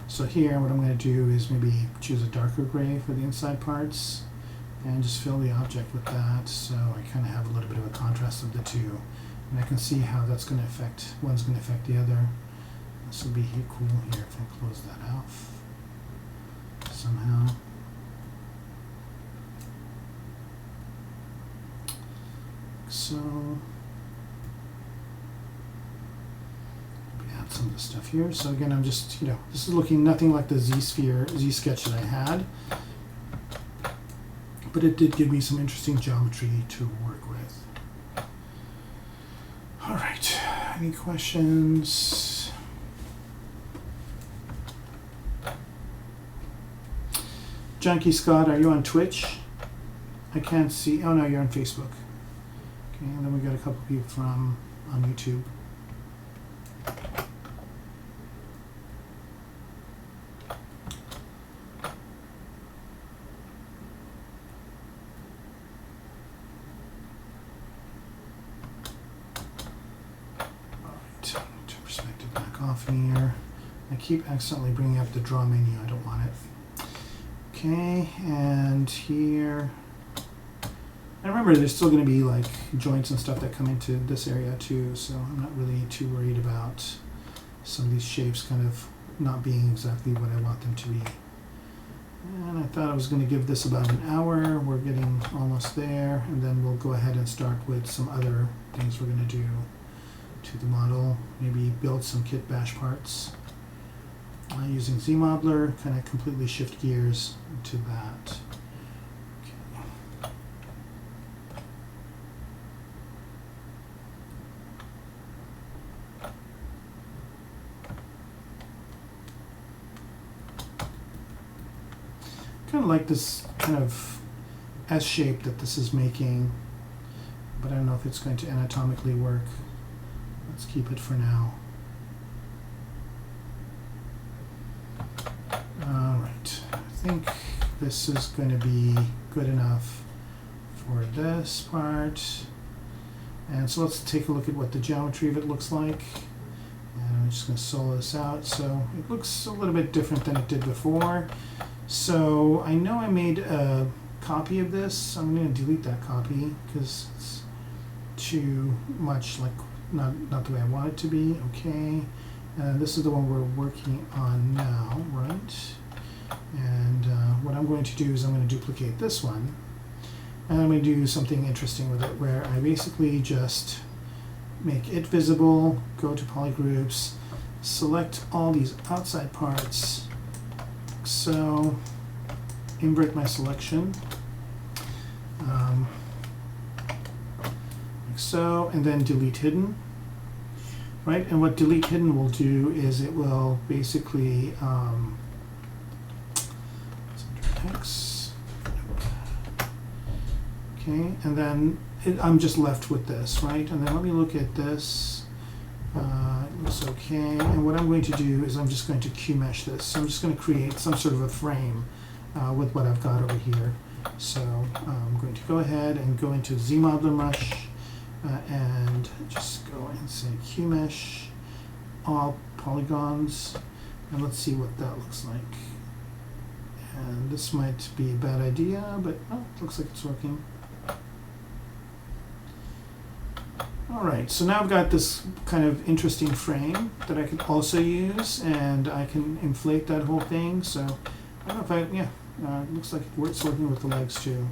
So here what I'm going to do is maybe choose a darker gray for the inside parts and just fill the object with that, so I kind of have a little bit of a contrast of the two. And I can see how that's going to affect, one's going to affect the other. This will be cool here if I close that off somehow. So, add some of the stuff here. So again, I'm just, this is looking nothing like the Z-sketch that I had. But it did give me some interesting geometry to work with. All right, any Junkie Scott, are you on Twitch? I can't see. Oh no, you're on Facebook. Okay, and then we got a couple people from on YouTube. Perspective back off here. I keep accidentally bringing up the draw menu. I don't want it. Okay, and here. And remember, there's still going to be like joints and stuff that come into this area too, so I'm not really too worried about some of these shapes kind of not being exactly what I want them to be. And I thought I was going to give this about an hour. We're getting almost there, and then we'll go ahead and start with some other things we're going to do to the model. Maybe build some kit bash parts using ZModeler, kind of completely shift gears to that. Kind of like this kind of S shape that this is making, but I don't know if it's going to anatomically work. Let's keep it for now. Alright, I think this is going to be good enough for this part. And so let's take a look at what the geometry of it looks like. And I'm just going to solo this out. So it looks a little bit different than it did before. So I know I made a copy of this. I'm going to delete that copy because it's too much like not the way I want it to be. Okay, and this is the one we're working on now, right? And what I'm going to do is I'm going to duplicate this one, and I'm going to do something interesting with it, where I basically just make it visible, go to polygroups, select all these outside parts, so invert my selection, like so, and then delete hidden, right? And what delete hidden will do is it will basically X, okay, and then I'm just left with this, right? And then let me look at this. It looks okay. And what I'm going to do is I'm just going to Q-mesh this. So I'm just going to create some sort of a frame with what I've got over here. So I'm going to go ahead and go into ZModeler Mesh and just go and say Q-mesh all polygons, and let's see what that looks like. And this might be a bad idea, but oh, it looks like it's working. Alright, so now I've got this kind of interesting frame that I can also use, and I can inflate that whole thing. So I don't know if it looks like it's working with the legs too.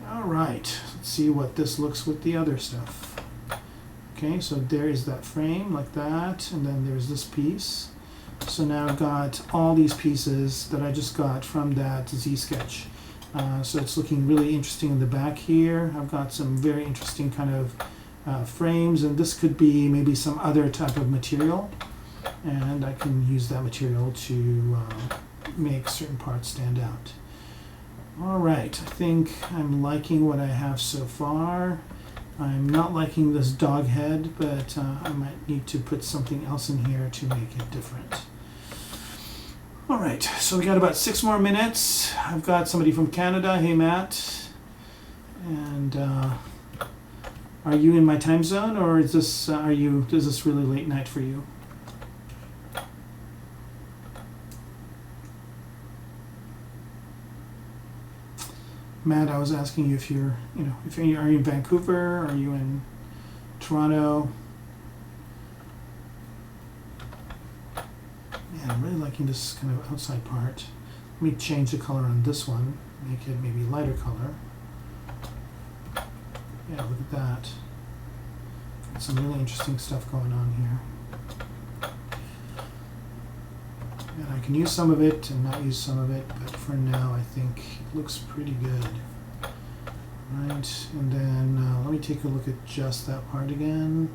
Alright, let's see what this looks with the other stuff. Okay, so there is that frame like that, and then there's this piece. So now I've got all these pieces that I just got from that Z-sketch. So it's looking really interesting in the back here. I've got some very interesting kind of frames, and this could be maybe some other type of material, and I can use that material to make certain parts stand out. Alright, I think I'm liking what I have so far. I'm not liking this dog head, but I might need to put something else in here to make it different. Alright, so we got about 6 more minutes. I've got somebody from Canada. Hey Matt. And are you in my time zone, or is this is this really late night for you? Matt, I was asking you if you're, are you in Vancouver? Are you in Toronto? Man, I'm really liking this kind of outside part. Let me change the color on this one, make it maybe lighter color. Yeah, look at that. Got some really interesting stuff going on here. And I can use some of it and not use some of it, but for now I think it looks pretty good. Right, and then let me take a look at just that part again.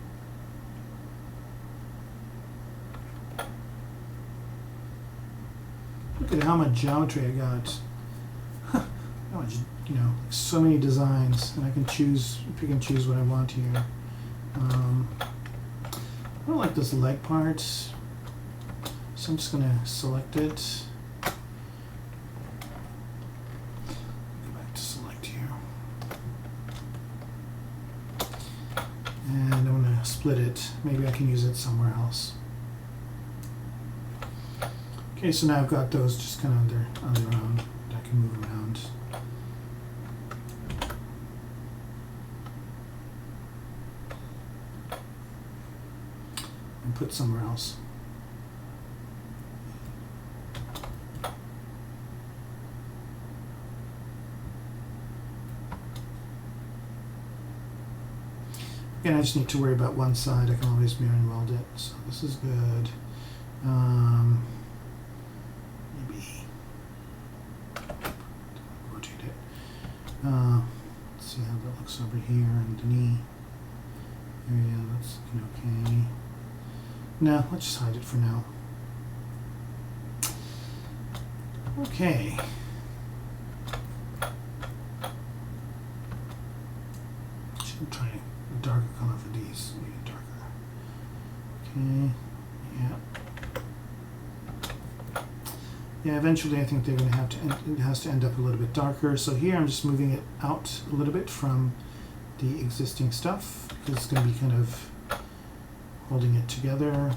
Look at how much geometry I got. How much, so many designs, and I can choose, pick and choose what I want here. I don't like this leg part, so I'm just going to select it. Go back to select here. And I'm going to split it. Maybe I can use it somewhere else. Okay, so now I've got those just kind of on their own. I can move around. And put somewhere else. Again, I just need to worry about one side. I can always mirror and weld it, so this is good. Maybe rotate it. Let's see how that looks over here in the knee area. That's looking okay. No, let's just hide it for now. Okay. Should try a darker color for these. Maybe darker. Okay. Yeah. Yeah, eventually I think they're going to have to, it has to end up a little bit darker. So here I'm just moving it out a little bit from the existing stuff because it's going to be kind of holding it together.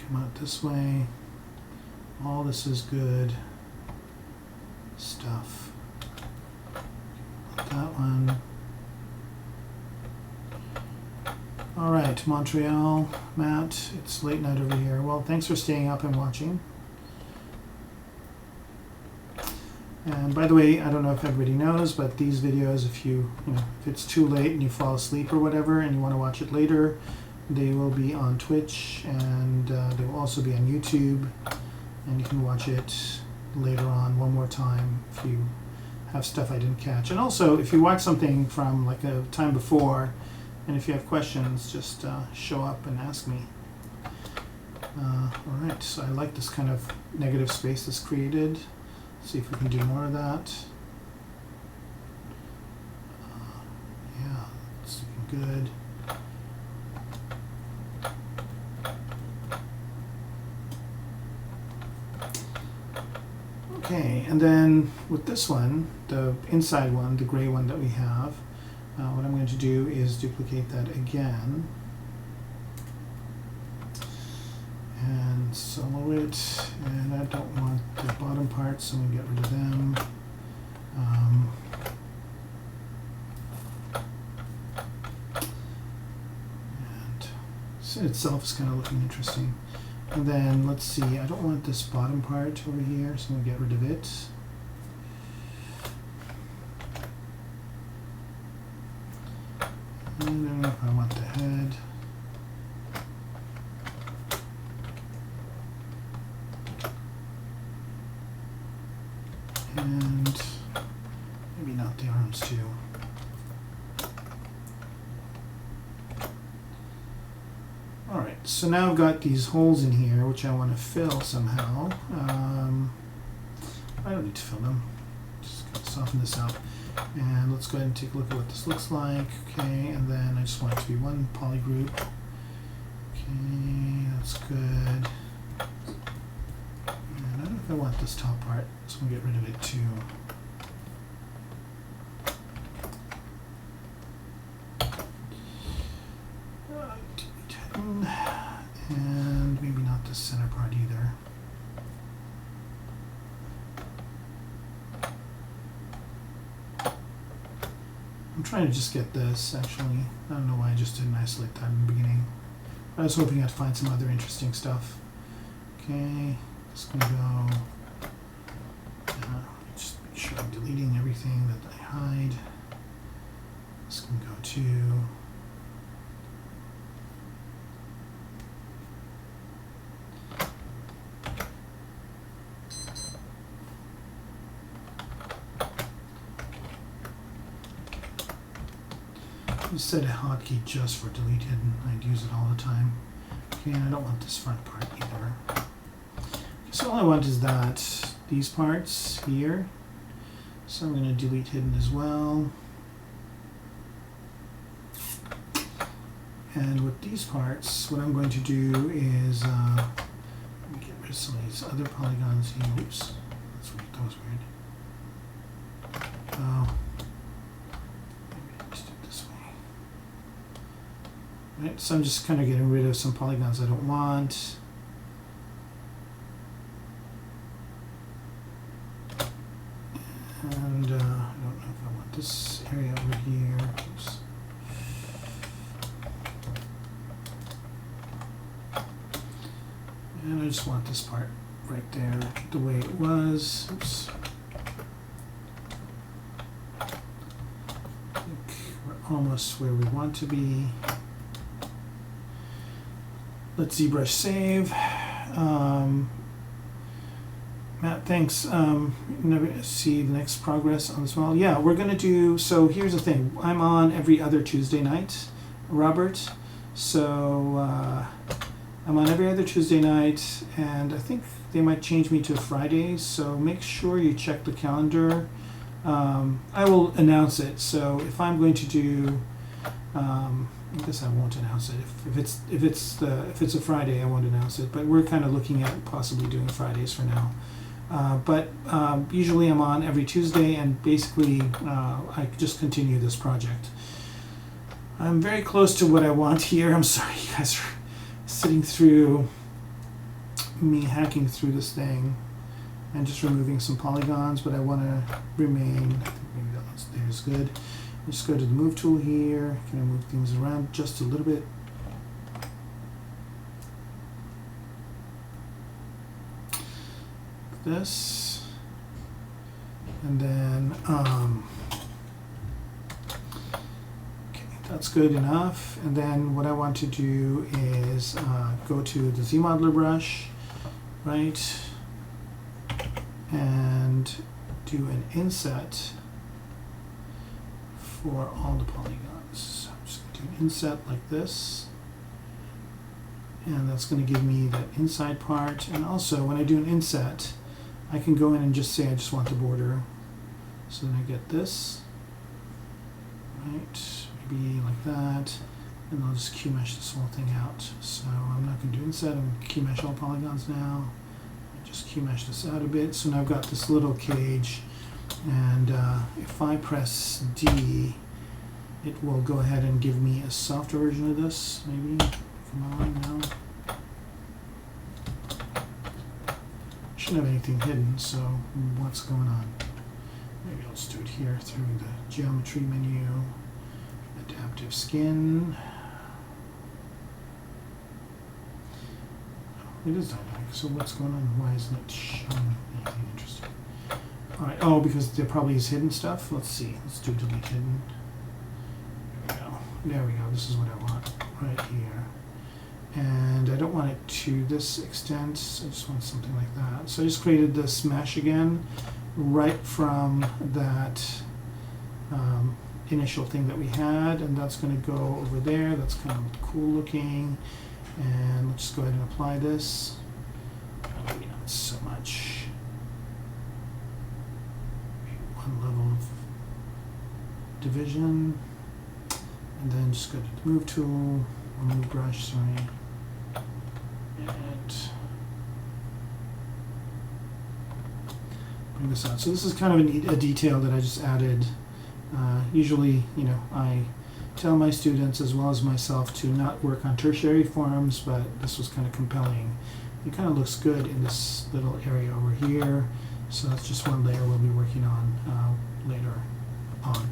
Come out this way. All this is good stuff. That one. All right, Montreal, Matt, it's late night over here. Well, thanks for staying up and watching. And by the way, I don't know if everybody knows, but these videos, if if it's too late and you fall asleep or whatever and you want to watch it later, they will be on Twitch and they will also be on YouTube. And you can watch it later on one more time if you have stuff I didn't catch. And also, if you watch something from like a time before, and if you have questions, just show up and ask me. All right, so I like this kind of negative space that's created. See if we can do more of that. Yeah, it's looking good. Okay, and then with this one, the inside one, the gray one that we have, what I'm going to do is duplicate that again and solo it, and I don't want the bottom parts, so I'm going to get rid of them. And it itself is kind of looking interesting. And then let's see, I don't want this bottom part over here, so I'm going to get rid of it. And then I want the head. And maybe not the arms too. Alright, so now I've got these holes in here which I want to fill somehow. I don't need to fill them. Just gonna soften this out. And let's go ahead and take a look at what this looks like. Okay, and then I just want it to be one poly group. Okay, that's good. And I don't know if I want this top part, so I'm gonna get rid of it too. And maybe not the center part either. I'm trying to just get this, actually. I don't know why I just didn't isolate that in the beginning. I was hoping I'd find some other interesting stuff. Okay, just gonna go, just make sure I'm deleting everything that I hide. This can go to, set a hotkey just for delete hidden. I'd use it all the time. Okay, and I don't want this front part either. So all I want is these parts here. So I'm going to delete hidden as well. And with these parts, what I'm going to do is let me get rid of some of these other polygons here. Oops, that's weird. That was weird. Oh, maybe just do it this way. Right, so I'm just kind of getting rid of some polygons I don't want. And I don't know if I want this area over here. Oops. And I just want this part right there the way it was. Oops. I think we're almost where we want to be. Let's ZBrush save. Matt, thanks. Never see the next progress on this well. Yeah, we're gonna do. So here's the thing. I'm on every other Tuesday night, Robert. So I'm on every other Tuesday night, and I think they might change me to Fridays. So make sure you check the calendar. I will announce it. So if I'm going to do, I guess I won't announce it. If it's a Friday, I won't announce it. But we're kind of looking at possibly doing Fridays for now. But usually I'm on every Tuesday, and basically I just continue this project. I'm very close to what I want here. I'm sorry you guys are sitting through me hacking through this thing and just removing some polygons, but I want to remain, I think maybe that one's there is good. Just go to the move tool here. Can I move things around just a little bit? This, and then okay, that's good enough. And then what I want to do is go to the ZModeler brush, right, and do an inset for all the polygons. So I'm just going to do an inset like this. And that's going to give me that inside part. And also, when I do an inset, I can go in and just say I just want the border. So then I get this, right, maybe like that, and I'll just QMesh this whole thing out. So I'm not going to do inset, I'm going to QMesh all polygons now. Just QMesh this out a bit. So now I've got this little cage, and if I press D, it will go ahead and give me a softer version of this, maybe. Come on now. Shouldn't have anything hidden, so what's going on? Maybe I'll just do it here through the geometry menu, adaptive skin. Oh, it is dynamic, so what's going on? Why isn't it showing anything interesting? Alright, oh, because there probably is hidden stuff. Let's see, let's do delete hidden. There we go. There we go, this is what I want, right here. And I don't want it to this extent, so I just want something like that. So I just created this mesh again, right from that initial thing that we had, and that's going to go over there. That's kind of cool looking. And let's just go ahead and apply this. Maybe not so much. Maybe one level of division. And then just go to the move tool, or move brush, sorry. And bring this out. So this is kind of a detail that I just added. Usually, you know, I tell my students as well as myself to not work on tertiary forms, but this was kind of compelling. It kind of looks good in this little area over here. So that's just one layer we'll be working on later on.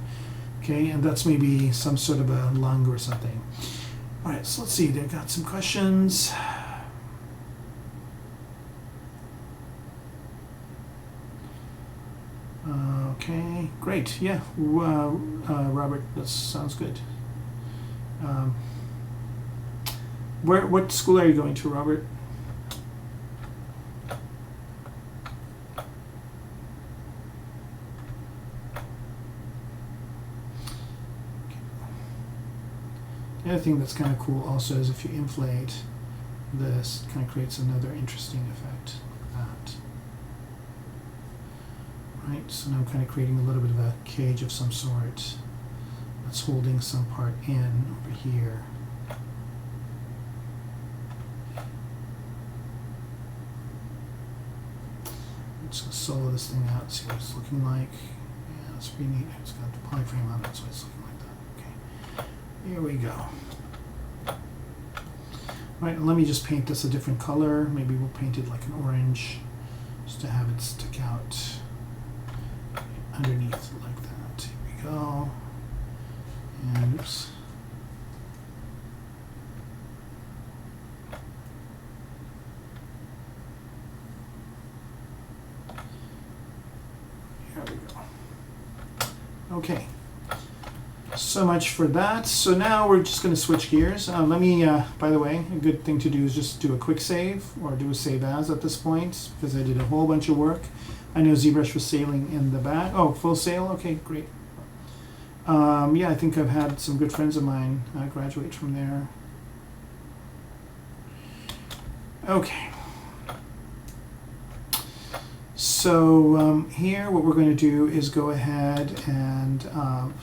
Okay, and that's maybe some sort of a lung or something. All right, so let's see. They've got some questions. Okay, great. Yeah, Robert, that sounds good. What school are you going to, Robert? The other thing that's kind of cool also is if you inflate this, it kind of creates another interesting effect like that. Right, so now I'm kind of creating a little bit of a cage of some sort that's holding some part in over here. I'm just going to solo this thing out and see what it's looking like. Yeah, that's pretty neat. It's got the polyframe on it, so it's looking like that. Okay, here we go. Right, let me just paint this a different color. Maybe we'll paint it like an orange, just to have it stick out underneath like that. Here we go. And oops. There we go. Okay. So much for that. So now we're just going to switch gears. Let me, by the way, a good thing to do is just do a quick save or do a save as at this point because I did a whole bunch of work. I know ZBrush was sailing in the back. Oh, full sail? Okay, great. Yeah, I think I've had some good friends of mine graduate from there. Okay. So here what we're going to do is go ahead and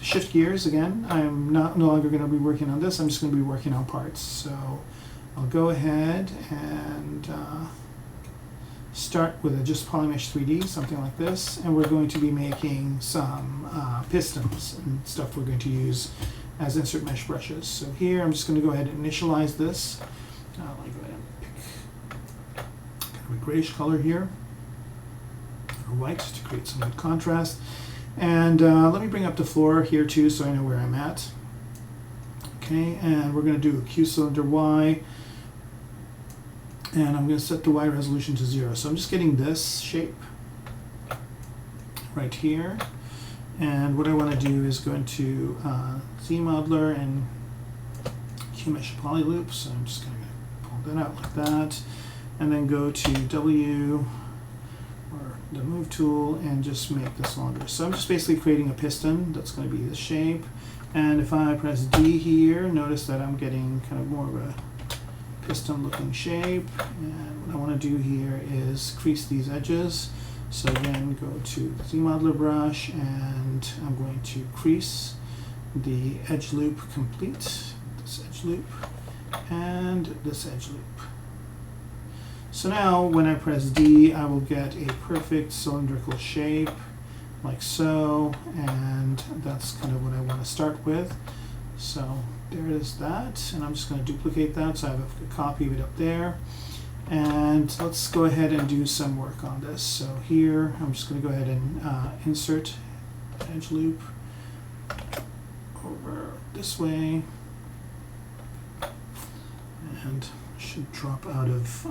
shift gears again. I'm no longer going to be working on this. I'm just going to be working on parts. So I'll go ahead and start with a just Polymesh 3D, something like this. And we're going to be making some pistons and stuff we're going to use as insert mesh brushes. So here I'm just going to go ahead and initialize this. Let me go ahead and pick kind of a grayish color here. White to create some good contrast. And let me bring up the floor here too so I know where I'm at. Okay, and we're going to do a Q cylinder Y. And I'm going to set the Y resolution to 0. So I'm just getting this shape right here. And what I want to do is go into ZModeler and QMesh Polyloop. So I'm just going to pull that out like that. And then go to W, the move tool, and just make this longer. So I'm just basically creating a piston that's going to be this shape. And if I press D here, notice that I'm getting kind of more of a piston looking shape. And what I want to do here is crease these edges. So again, go to the ZModeler brush and I'm going to crease the edge loop complete, this edge loop, and this edge loop. So now when I press D, I will get a perfect cylindrical shape like so, and that's kind of what I want to start with. So there is that, and I'm just going to duplicate that so I have a copy of it up there. And let's go ahead and do some work on this. So here I'm just going to go ahead and insert edge loop over this way, and should drop out of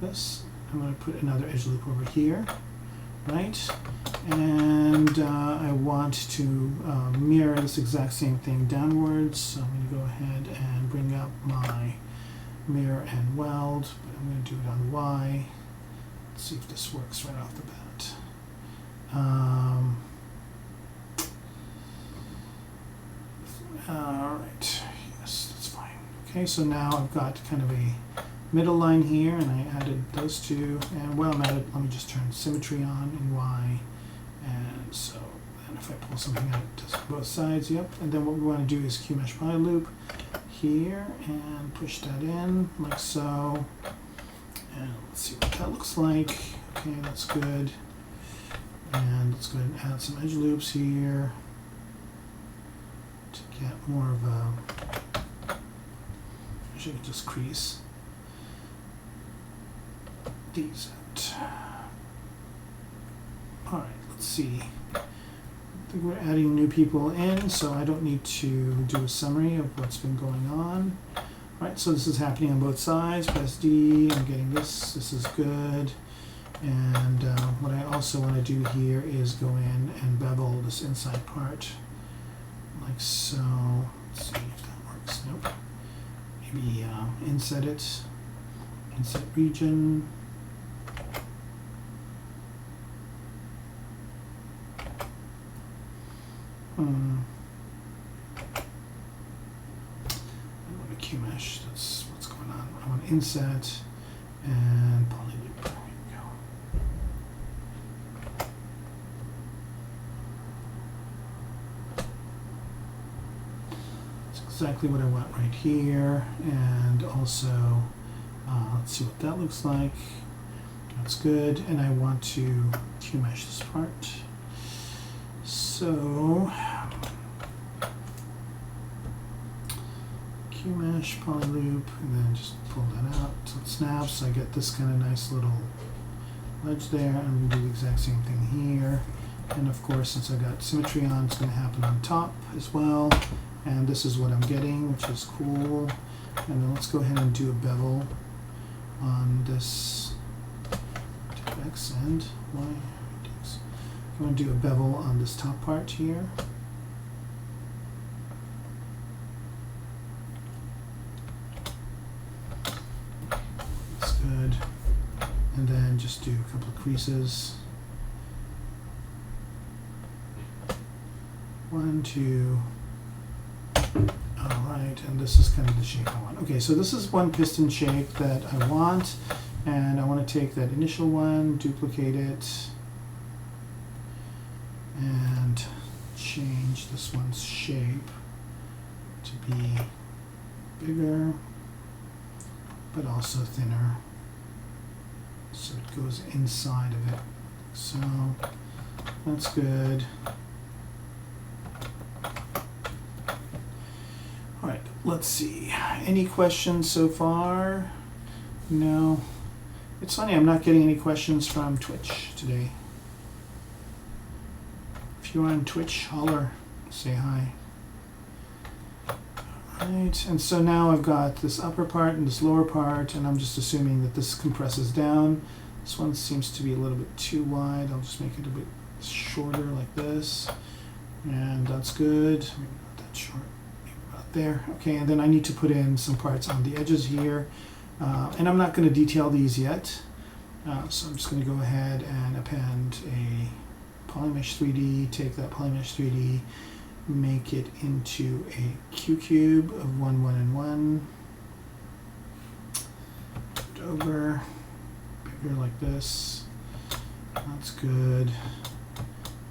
this. I'm going to put another edge loop over here, right? And I want to mirror this exact same thing downwards. So I'm going to go ahead and bring up my mirror and weld, but I'm going to do it on Y. Let's see if this works right off the bat. All right, yes, that's fine. Okay, so now I've got kind of a middle line here, and I added those two. And while I'm at it, let me just turn symmetry on in Y. And so then if I pull something out, it does both sides, yep. And then what we want to do is QMesh Polyloop here and push that in like so. And let's see what that looks like. Okay, that's good. And let's go ahead and add some edge loops here to get more of a, I should just crease these out. All right, let's see. I think we're adding new people in, so I don't need to do a summary of what's been going on. All right, so this is happening on both sides. Press D, I'm getting this. This is good. And what I also want to do here is go in and bevel this inside part, like so. Let's see if that works. Nope. Maybe inset it. Inset region. inset and polyloop. There we go. That's exactly what I want right here. And also, let's see what that looks like. That's good. And I want to Q-mesh this part. So Q-mesh, polyloop, and then just pull that out so it snaps. So I get this kind of nice little ledge there. I'm going to do the exact same thing here. And of course, since I got symmetry on, it's going to happen on top as well. And this is what I'm getting, which is cool. And then let's go ahead and do a bevel on this X and Y. I'm going to do a bevel on this top part here. That's good. And then just do a couple of creases. 1, 2. Alright, and this is kind of the shape I want. Okay, so this is one piston shape that I want. And I want to take that initial one, duplicate it, and change this one's shape to be bigger, but also thinner, so it goes inside of it. So that's good. All right, let's see. Any questions so far? No. It's funny, I'm not getting any questions from Twitch today. If you're on Twitch, holler, say hi. Alright, and so now I've got this upper part and this lower part, and I'm just assuming that this compresses down. This one seems to be a little bit too wide. I'll just make it a bit shorter like this. And that's good. Maybe not that short. Maybe about there. Okay, and then I need to put in some parts on the edges here. And I'm not going to detail these yet, so I'm just going to go ahead and append a Polymesh 3D, take that Polymesh 3D, make it into a Q-cube of 1, 1, and 1, put it over, bigger like this, that's good,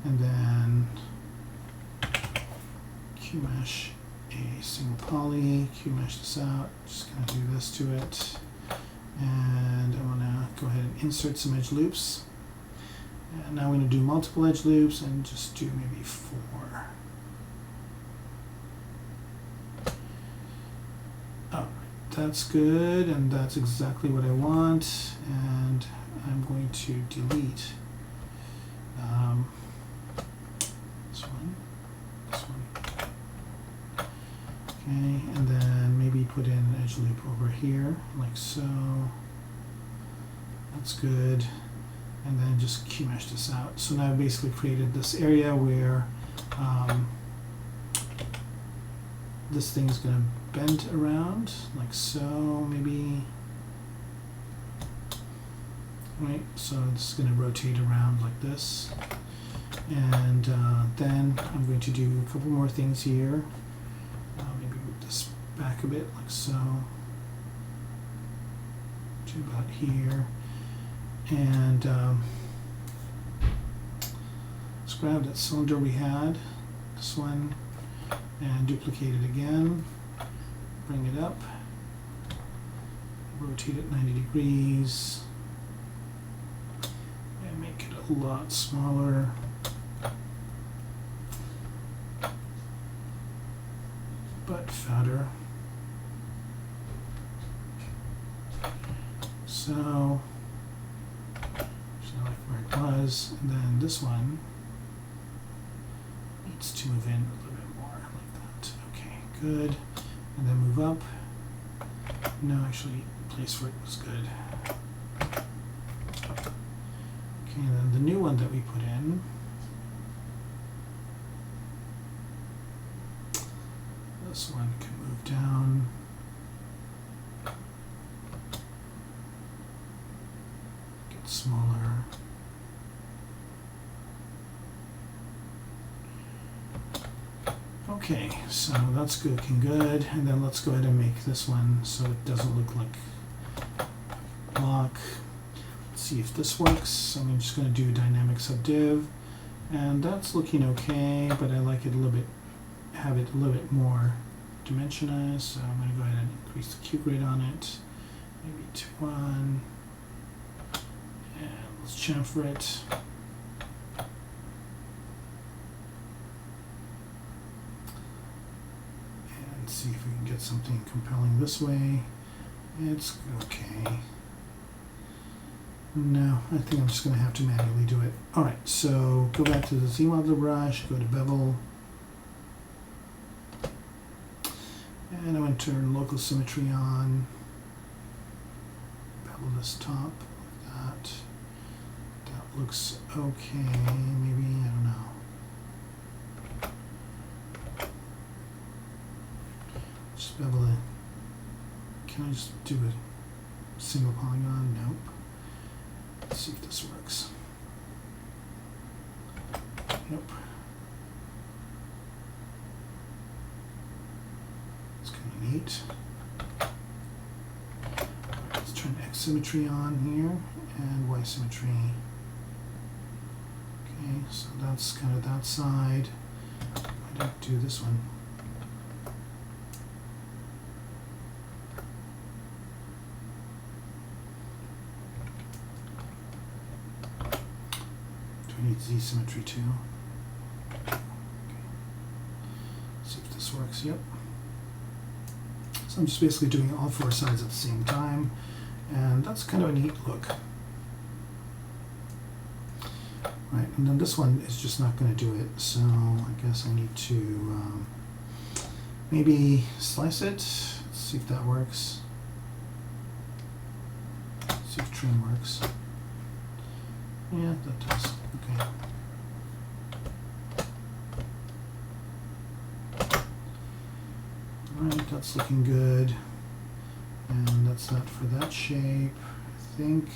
and then Q-mesh a single poly, Q-mesh this out, just going to do this to it, and I want to go ahead and insert some edge loops, and now I'm going to do multiple edge loops and just do maybe 4. Alright, that's good, and that's exactly what I want, and I'm going to delete this one. Okay, and then maybe put in an edge loop over here, like so. That's good. And then just Q-mesh this out. So now I've basically created this area where this thing's going to bend around, like so, maybe. Right, so it's going to rotate around like this. And then I'm going to do a couple more things here. Maybe move this back a bit, like so, to about here, and let's grab that cylinder we had, this one, and duplicate it again, bring it up, rotate it 90 degrees, and make it a lot smaller. But fatter. So like where it was, and then this one needs to move in a little bit more like that. Okay, good. And then move up. No, actually, place where it was good. Okay, and then the new one that we put in. This one can move down. Get smaller. Okay, so that's looking good. And then let's go ahead and make this one so it doesn't look like block. Let's see if this works. So I'm just going to do dynamic subdiv, and that's looking okay, but I like it a little bit, have it a little bit more dimensionized. So I'm going to go ahead and increase the Q grid on it, maybe to 1, and let's chamfer it. And see if we can get something compelling this way. It's okay. No, I think I'm just going to have to manually do it. Alright, so go back to the Z-Modeler brush, go to bevel, and I'm going to turn local symmetry on, bevel this top like that. That looks okay, maybe, I don't know. Just bevel it. Can I just do a single polygon? Nope. Let's see if this works. Nope. It's kind of neat. Right, let's turn X symmetry on here and Y symmetry. Okay, so that's kind of that side. Why don't I do this one? Need Z symmetry too. Okay. See if this works. Yep. So I'm just basically doing all 4 sides at the same time, and that's kind of a neat look. Right, and then this one is just not going to do it, so I guess I need to maybe slice it. Let's see if that works. See if trim works. Yeah, that does. Okay. Alright, that's looking good. And that's that for that shape. I think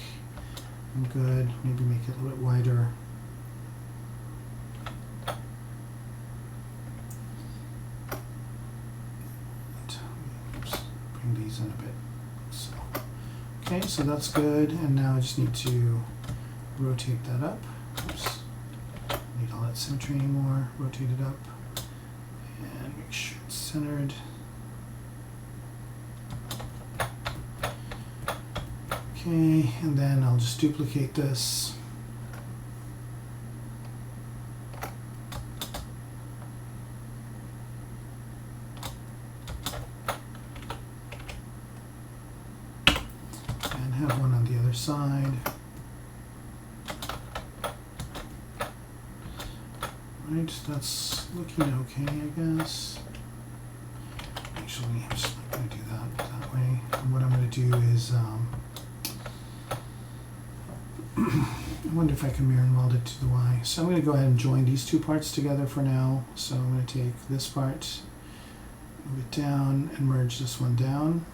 I'm good. Maybe make it a little bit wider. Oops, bring these in a bit. So, okay, so that's good. And now I just need to rotate that up. Oops. Don't need all that symmetry anymore. Rotate it up and make sure it's centered. Okay, and then I'll just duplicate this. And have one on the other side. Right, that's looking okay, I guess. Actually, I'm just not going to do that way. And what I'm going to do is, I wonder if I can mirror and weld it to the Y. So I'm going to go ahead and join these 2 parts together for now. So I'm going to take this part, move it down, and merge this one down.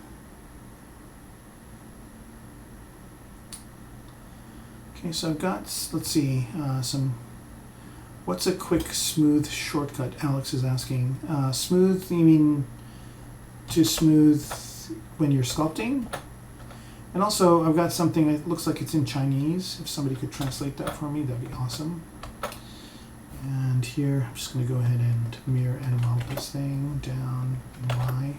Okay, so I've got, let's see, what's a quick smooth shortcut, Alex is asking. Smooth, you mean to smooth when you're sculpting? And also, I've got something that looks like it's in Chinese. If somebody could translate that for me, that'd be awesome. And here, I'm just going to go ahead and mirror and weld this thing down in Y.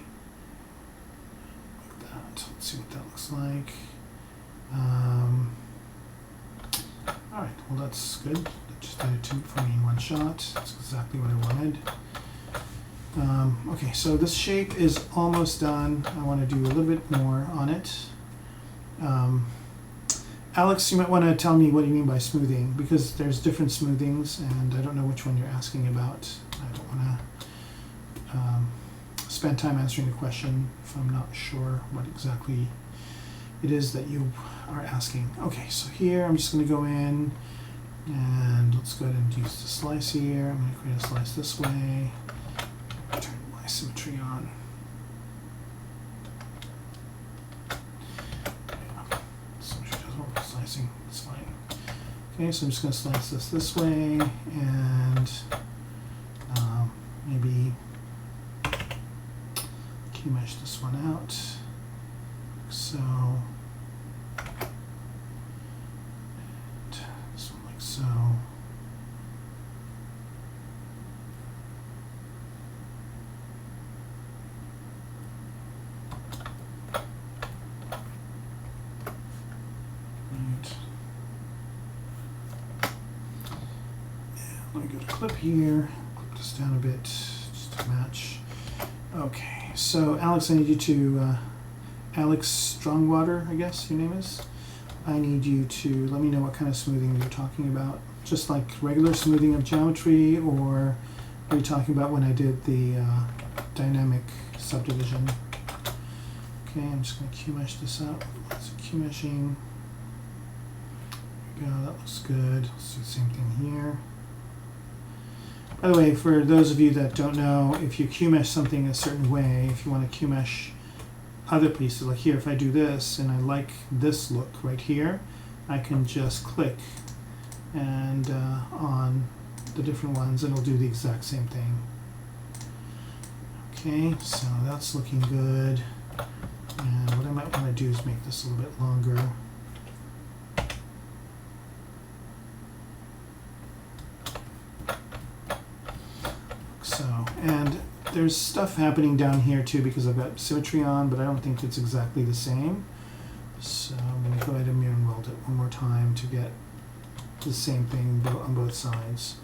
Like that. Let's see what that looks like. Alright, well that's good. That just did it for me in one shot. That's exactly what I wanted. Okay, so this shape is almost done. I want to do a little bit more on it. Alex, you might want to tell me what you mean by smoothing, because there's different smoothings, and I don't know which one you're asking about. I don't want to spend time answering the question if I'm not sure what exactly it is that you are asking. Okay, so here I'm just going to go in, and let's go ahead and use the slice here. I'm going to create a slice this way, turn my symmetry on. It's fine. Okay, so I'm just going to slice this way, and maybe key mesh this one out. So let me go to clip here, clip this down a bit just to match. Okay, so Alex, I need you to, Alex Strongwater, I guess your name is. I need you to let me know what kind of smoothing you're talking about. Just like regular smoothing of geometry, or are you talking about when I did the dynamic subdivision? Okay, I'm just going to Q-mesh this up. Lots of Q-meshing. There we go, that looks good. Let's do the same thing here. By the way, for those of you that don't know, if you Q-mesh something a certain way, if you want to Q-mesh other pieces, like here, if I do this and I like this look right here, I can just click and on the different ones and it'll do the exact same thing. Okay, so that's looking good. And what I might want to do is make this a little bit longer. So, and there's stuff happening down here too because I've got symmetry on, but I don't think it's exactly the same. So I'm going to go ahead and mirror and weld it one more time to get the same thing on both sides.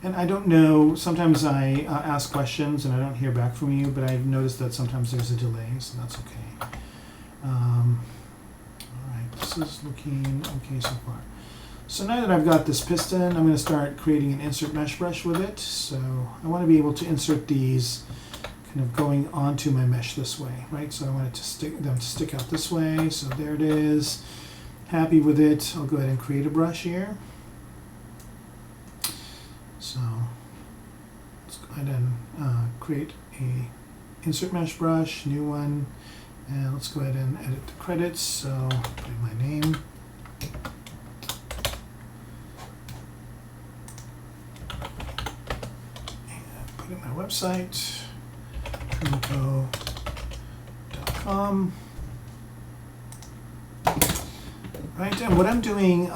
And I don't know, sometimes I ask questions and I don't hear back from you, but I've noticed that sometimes there's a delay, so that's okay. Alright, this is looking okay so far. So now that I've got this piston, I'm going to start creating an insert mesh brush with it. So I want to be able to insert these kind of going onto my mesh this way, right? So I want it to them to stick out this way. So there it is. Happy with it. I'll go ahead and create a brush here. So let's go ahead and create a insert mesh brush, new one, and let's go ahead and edit the credits. So put in my name. Put in my website, hermco.com. Right, and what I'm doing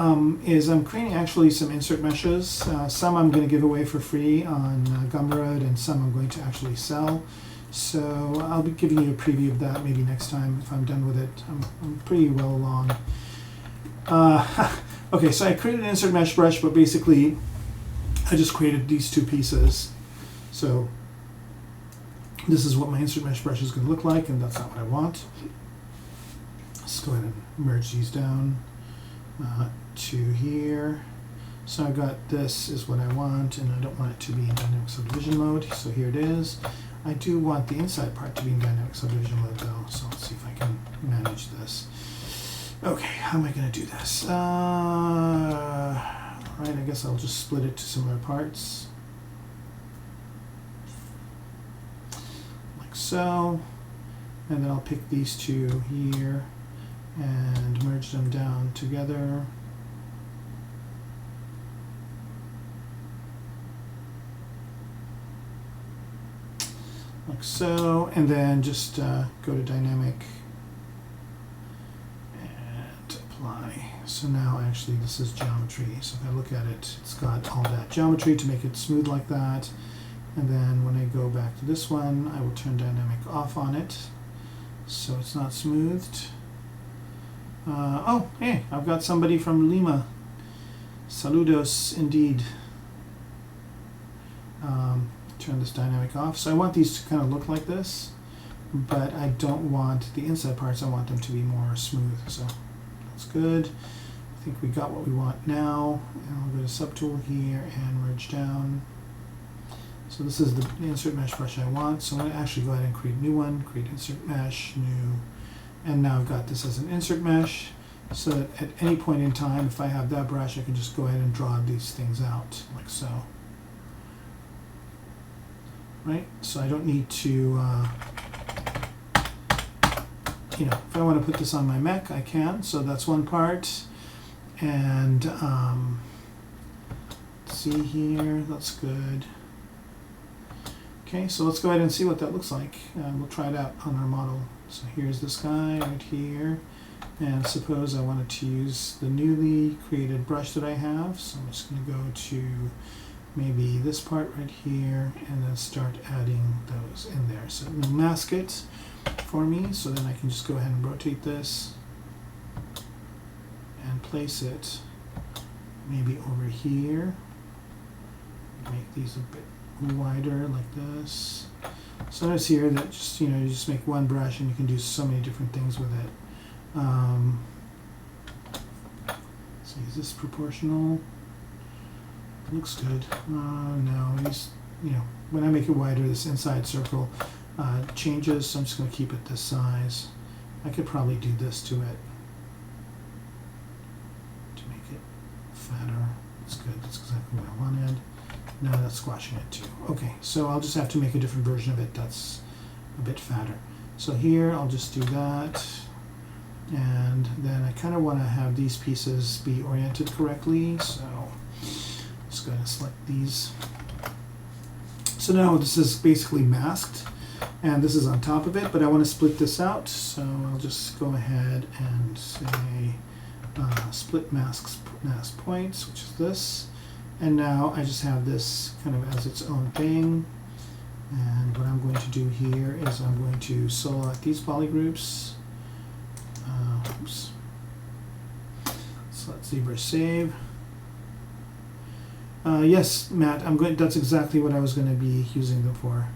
is I'm creating actually some insert meshes. Some I'm going to give away for free on Gumroad, and some I'm going to actually sell. So I'll be giving you a preview of that maybe next time if I'm done with it. I'm pretty well along. Okay, so I created an insert mesh brush, but basically I just created these two pieces. So this is what my insert mesh brush is going to look like, and that's not what I want. Let's go ahead and merge these down to here. So I've got this is what I want, and I don't want it to be in dynamic subdivision mode, so here it is. I do want the inside part to be in dynamic subdivision mode though, so let's see if I can manage this. Okay, how am I going to do this? Alright, I guess I'll just split it to similar parts. Like so. And then I'll pick these two here and merge them down together. Like so, and then just go to dynamic and apply. So now actually this is geometry. So if I look at it, it's got all that geometry to make it smooth like that. And then when I go back to this one, I will turn dynamic off on it, so it's not smoothed. Oh, hey, I've got somebody from Lima. Saludos, indeed. Turn this dynamic off. So I want these to kind of look like this, but I don't want the inside parts, I want them to be more smooth. So that's good. I think we got what we want now. And I'll go to subtool here and merge down. So this is the insert mesh brush I want. So I'm going to actually go ahead and create a new one, create insert mesh, new, and now I've got this as an insert mesh, so that at any point in time, if I have that brush, I can just go ahead and draw these things out, like so. Right? So I don't need to, you know, if I want to put this on my mech, I can. So that's one part. And see here, that's good. Okay, so let's go ahead and see what that looks like. We'll try it out on our model. So here's this guy right here. And suppose I wanted to use the newly created brush that I have. So I'm just going to go to maybe this part right here and then start adding those in there. So it'll mask it for me, so then I can just go ahead and rotate this and place it maybe over here. Make these a bit wider like this. So notice here that just, you know, you just make one brush and you can do so many different things with it. So is this proportional? Looks good. No, you know, when I make it wider, this inside circle changes, so I'm just going to keep it this size. I could probably do this to it to make it fatter. That's good. That's exactly what I wanted. No, that's squashing it too. Okay, so I'll just have to make a different version of it that's a bit fatter. So here I'll just do that, and then I kind of want to have these pieces be oriented correctly, so I'm just going to select these. So now this is basically masked, and this is on top of it, but I want to split this out, so I'll just go ahead and say split mask points, which is this. And now I just have this kind of as its own thing. And what I'm going to do here is I'm going to select these polygroups. Oops. So let's ZBrush save. Yes, Matt, that's exactly what I was going to be using them for.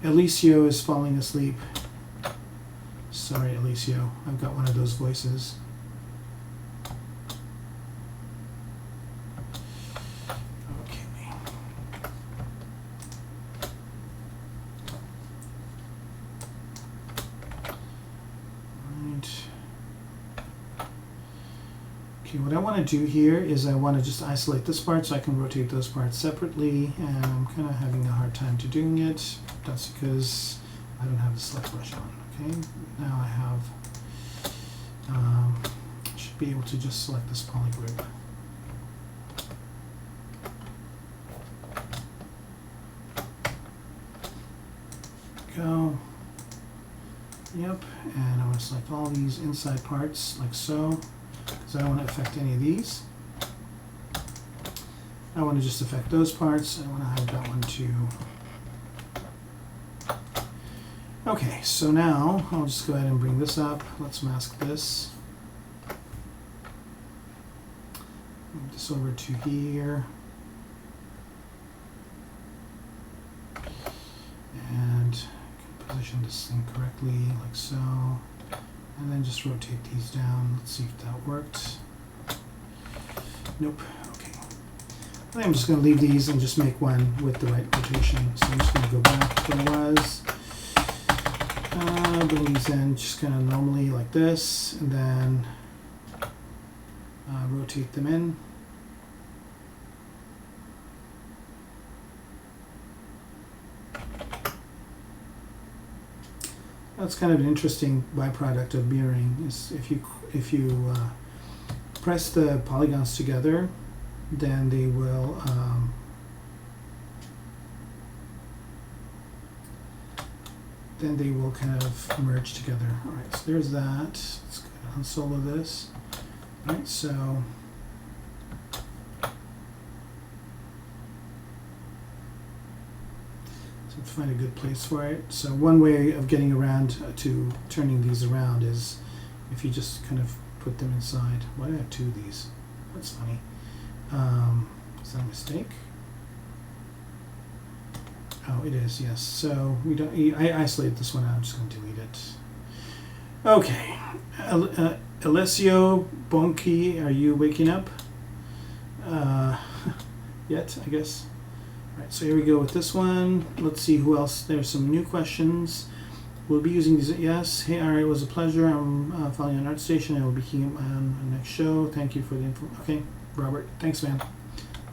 Alicio is falling asleep. Sorry, Alicio. I've got one of those voices. Okay, what I want to do here is I want to just isolate this part so I can rotate those parts separately, and I'm kind of having a hard time to doing it. That's because I don't have the select brush on. Okay, now I have, should be able to just select this polygroup. Go. Yep, and I want to select all these inside parts like so, because I don't want to affect any of these. I want to just affect those parts. I want to hide that one too. Okay, so now I'll just go ahead and bring this up. Let's mask this. Move this over to here. And position this thing correctly, like so, and then just rotate these down. Let's see if that worked. Nope. Okay. I think I'm just going to leave these and just make one with the right rotation. So I'm just going to go back to where I was. Bring these in just kind of normally like this, and then rotate them in. That's kind of an interesting byproduct of mirroring. Is if you press the polygons together, then they will kind of merge together. All right, so there's that. Let's go ahead and unsolo this. All right, so find a good place for it. So one way of getting around to turning these around is if you just kind of put them inside. Why do I have two of these? That's funny. Is that a mistake? Oh, it is, yes. So we don't. I isolated this one out. I'm just going to delete it. Okay. Alessio Bonchi, are you waking up? Yet, I guess. All right, so here we go with this one. Let's see who else. There's some new questions. We'll be using these. Yes. Hey, all right. It was a pleasure. I'm following on ArtStation. I will be keying on the next show. Thank you for the info. Okay, Robert. Thanks, man.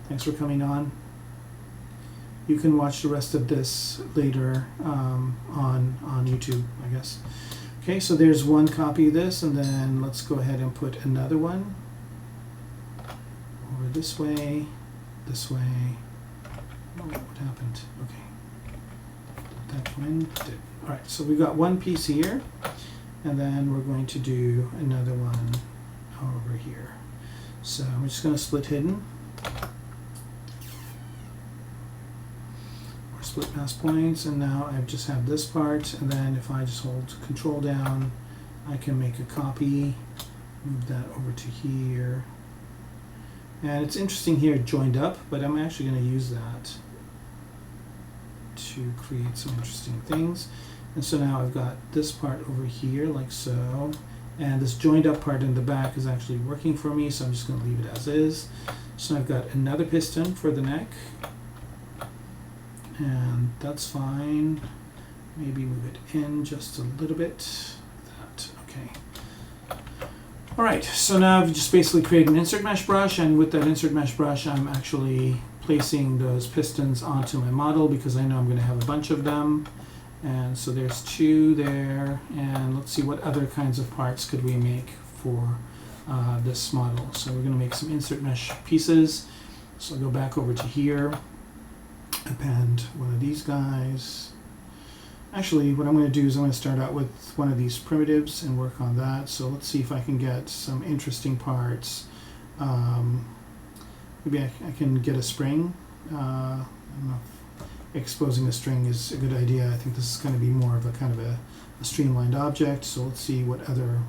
Thanks for coming on. You can watch the rest of this later on YouTube, I guess. Okay, so there's one copy of this, and then let's go ahead and put another one over this way, this way. Oh, what happened? Okay, put that one. Did. All right, so we got one piece here, and then we're going to do another one over here. So we're just going to split hidden. Split mask points, and now I just have this part, and then if I just hold Control down, I can make a copy Move that over to here. And it's interesting here, joined up, but I'm actually going to use that to create some interesting things. And so now I've got this part over here, like so. And this joined up part in the back is actually working for me, so I'm just going to leave it as is. So I've got another piston for the neck. And that's fine. Maybe move it in just a little bit. That, okay. All right, so now I've just basically created an insert mesh brush, and with that insert mesh brush, I'm actually placing those pistons onto my model because I know I'm going to have a bunch of them. And so there's 2 there, and let's see what other kinds of parts could we make for this model. So we're going to make some insert mesh pieces. So I'll go back over to here, append one of these guys. Actually, what I'm going to do is I'm going to start out with one of these primitives and work on that. So let's see if I can get some interesting parts. Maybe I can get a spring. I don't know if exposing a string is a good idea. I think this is going to be more of a kind of a streamlined object. So let's see what other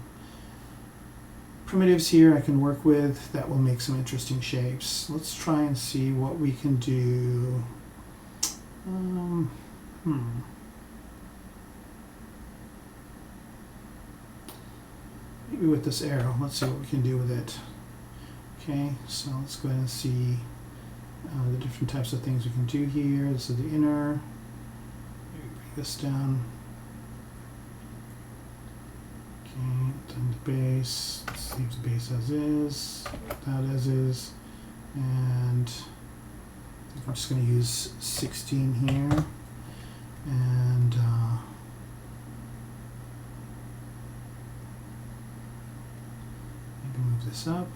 primitives here I can work with that will make some interesting shapes. Let's try and see what we can do. Maybe with this arrow, let's see what we can do with it. Okay, so let's go ahead and see the different types of things we can do here. This is the inner. Maybe bring this down. Okay, then the base. Let's leave the base as is, that as is, and I think I'm just going to use 16 here, and maybe move this up.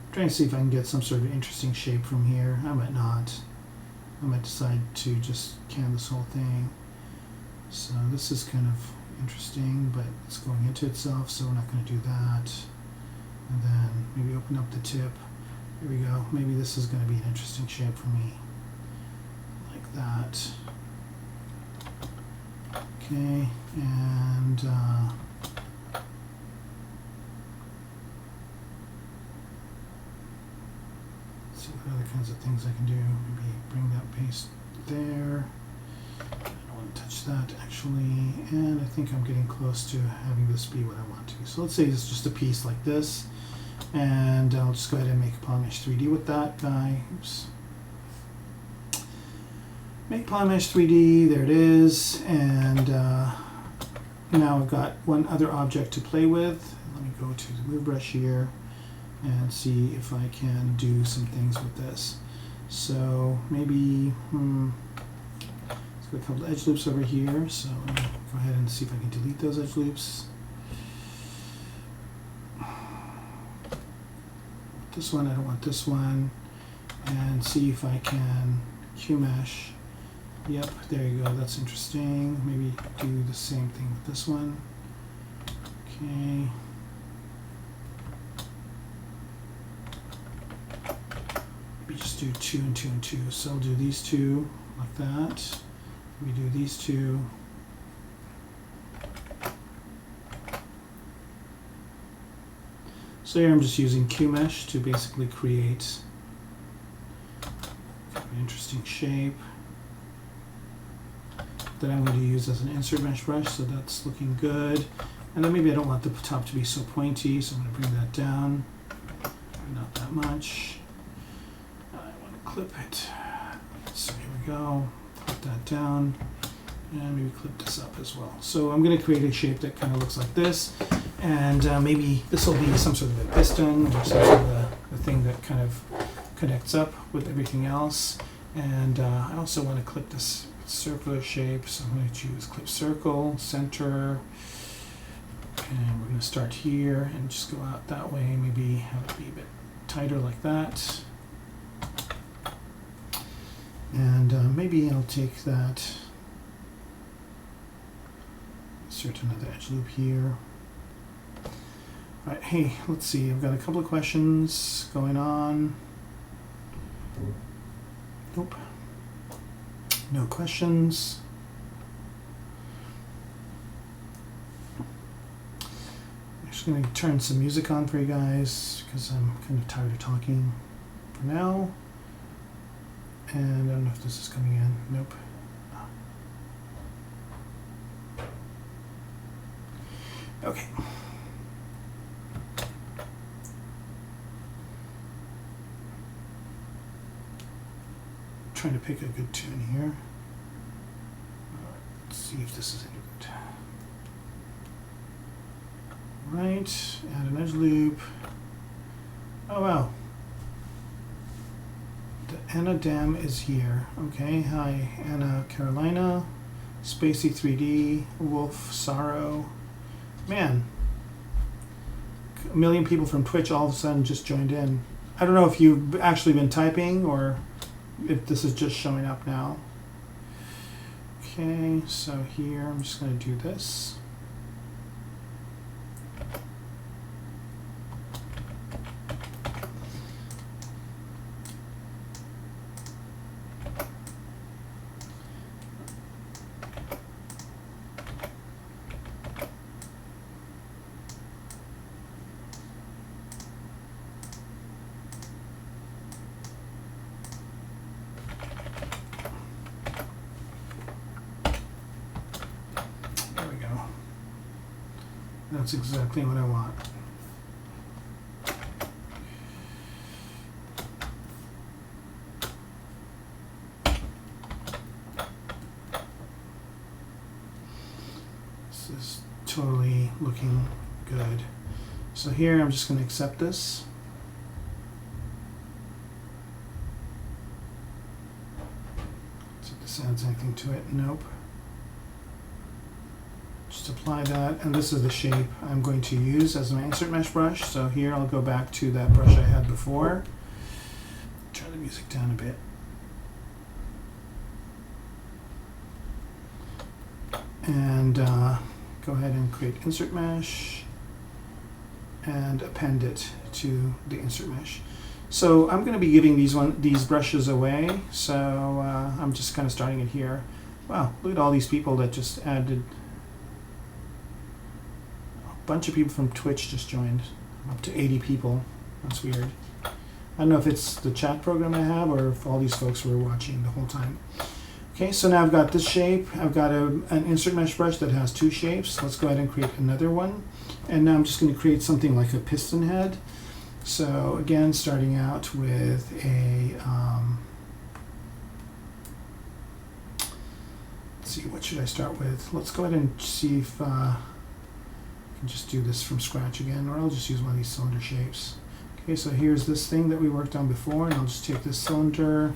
I'm trying to see if I can get some sort of interesting shape from here. I might not. I might decide to just can this whole thing. So this is kind of interesting, but it's going into itself, so we're not going to do that. And then maybe open up the tip. Here we go. Maybe this is going to be an interesting shape for me. Like that. Okay, and let's see what other kinds of things I can do. Maybe bring that base there. I don't want to touch that actually, and I think I'm getting close to having this be what I want to. So let's say it's just a piece like this, and I'll just go ahead and make a Polymesh 3D with that guy. Oops. Make Polymesh 3D, there it is, and now I've got one other object to play with. Let me go to the move brush here and see if I can do some things with this. So maybe, let's get a couple of edge loops over here. So I'm going to go ahead and see if I can delete those edge loops. This one, I don't want this one. And see if I can QMesh. Yep, there you go, that's interesting. Maybe do the same thing with this one. Okay. Maybe just do 2 and 2 and 2. So I'll do these two like that. We do these two. So here I'm just using QMesh to basically create an interesting shape that I'm going to use as an insert mesh brush, so that's looking good. And then maybe I don't want the top to be so pointy, so I'm going to bring that down. Not that much. I want to clip it. So here we go. Put that down. And maybe clip this up as well. So I'm going to create a shape that kind of looks like this. And maybe this will be some sort of a piston or some sort of a thing that kind of connects up with everything else. And I also want to clip this circular shape, so I'm going to choose clip circle, center, and we're going to start here and just go out that way, maybe have it be a bit tighter like that. And maybe I'll take that, insert another edge loop here. All right, hey, let's see, I've got a couple of questions going on. Nope. No questions. just going to turn some music on for you guys because I'm kind of tired of talking for now. And I don't know if this is coming in. Nope. Okay. Trying to pick a good tune here. Let's see if this is any good. Right, add an edge loop. Oh wow. The Anna Dam is here. Okay, hi Anna Carolina, Spacey 3D, Wolf Sorrow. Man, a million people from Twitch all of a sudden just joined in. I don't know if you've actually been typing or if this is just showing up now. Okay, so here I'm just going to do this. That's exactly what I want. This is totally looking good. So here I'm just going to accept this. See if this adds anything to it. Nope. Just apply that, and this is the shape I'm going to use as my insert mesh brush. So here I'll go back to that brush I had before. Turn the music down a bit. And go ahead and create insert mesh and append it to the insert mesh. So I'm going to be giving these brushes away. So I'm just kind of starting it here. Wow, look at all these people that just added. Bunch of people from Twitch just joined, up to 80 people. That's weird. I don't know if it's the chat program I have or if all these folks were watching the whole time. Okay, so now I've got this shape. I've got an insert mesh brush that has two shapes. Let's go ahead and create another one. And now I'm just going to create something like a piston head. So again, starting out with a, let's see, what should I start with? Let's go ahead and see if, just do this from scratch again, or I'll just use one of these cylinder shapes. Okay, so here's this thing that we worked on before, and I'll just take this cylinder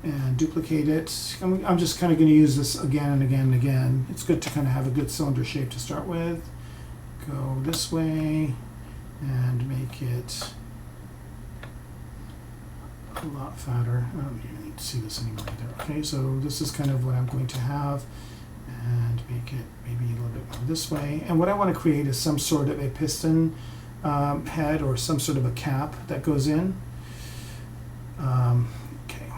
and duplicate it. I'm just kind of going to use this again and again and again. It's good to kind of have a good cylinder shape to start with. Go this way and make it a lot fatter. I don't even need to see this anymore either. Okay, so this is kind of what I'm going to have, and make it maybe a little bit more this way. And what I want to create is some sort of a piston head or some sort of a cap that goes in. Okay.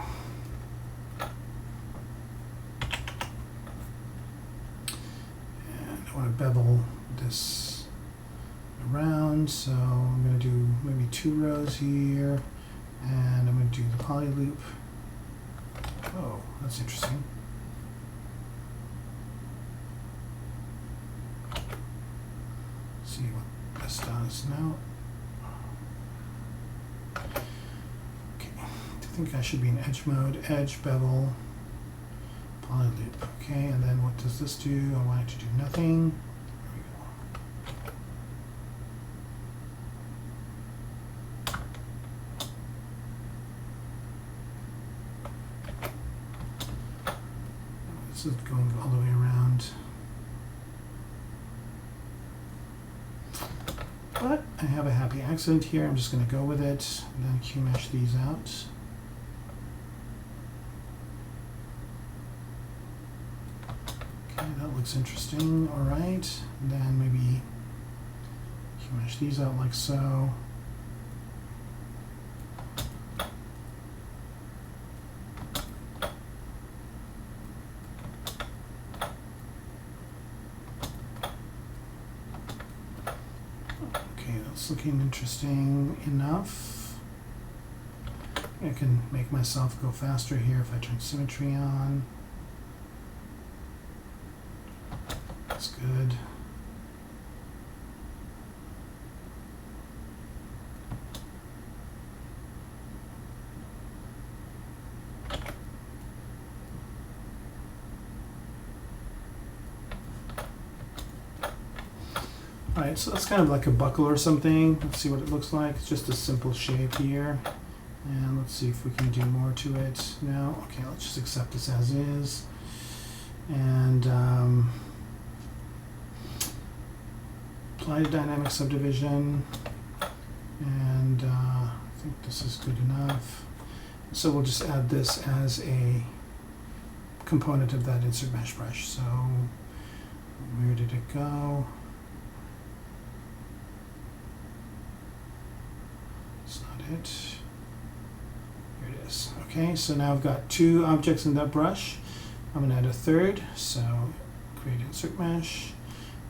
And I want to bevel this around, so I'm going to do maybe 2 rows here, and I'm going to do the poly loop. Oh, that's interesting. See what this does now. Okay, I think I should be in edge mode, edge, bevel, poly loop. Okay, and then what does this do? I want it to do nothing. There we go. This is going all the way around. But I have a happy accident here. I'm just going to go with it and then Q-mesh these out. Okay, that looks interesting. All right, and then maybe Q-mesh these out like so. it's looking interesting enough. I can make myself go faster here if I turn symmetry on. That's good. Alright, so that's kind of like a buckle or something. Let's see what it looks like. It's just a simple shape here. And let's see if we can do more to it. No? Okay, let's just accept this as is. And apply to dynamic subdivision. And I think this is good enough. So we'll just add this as a component of that insert mesh brush. So where did it go? That's not it. Here it is. Okay, so now I've got two objects in that brush. I'm going to add a third, so create insert mesh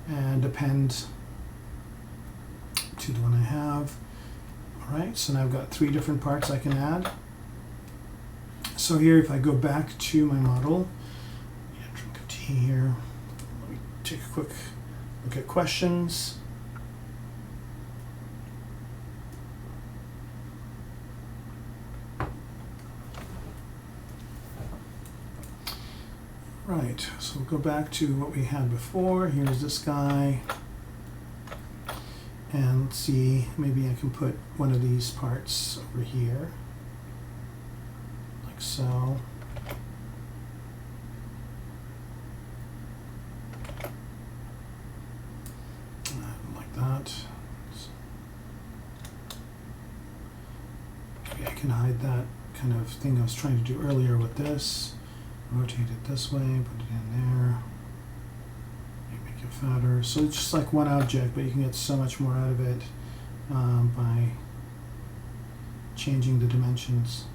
and append to the one I have. Alright, so now I've got three different parts I can add. So here, if I go back to my model, drink of tea here, let me take a quick look at questions. Right, so we'll go back to what we had before. Here's this guy. And let's see, maybe I can put one of these parts over here, like so. Like that. Maybe I can hide that kind of thing I was trying to do earlier with this. Rotate it this way, put it in there, make it fatter. So it's just like one object, but you can get so much more out of it by changing the dimensions.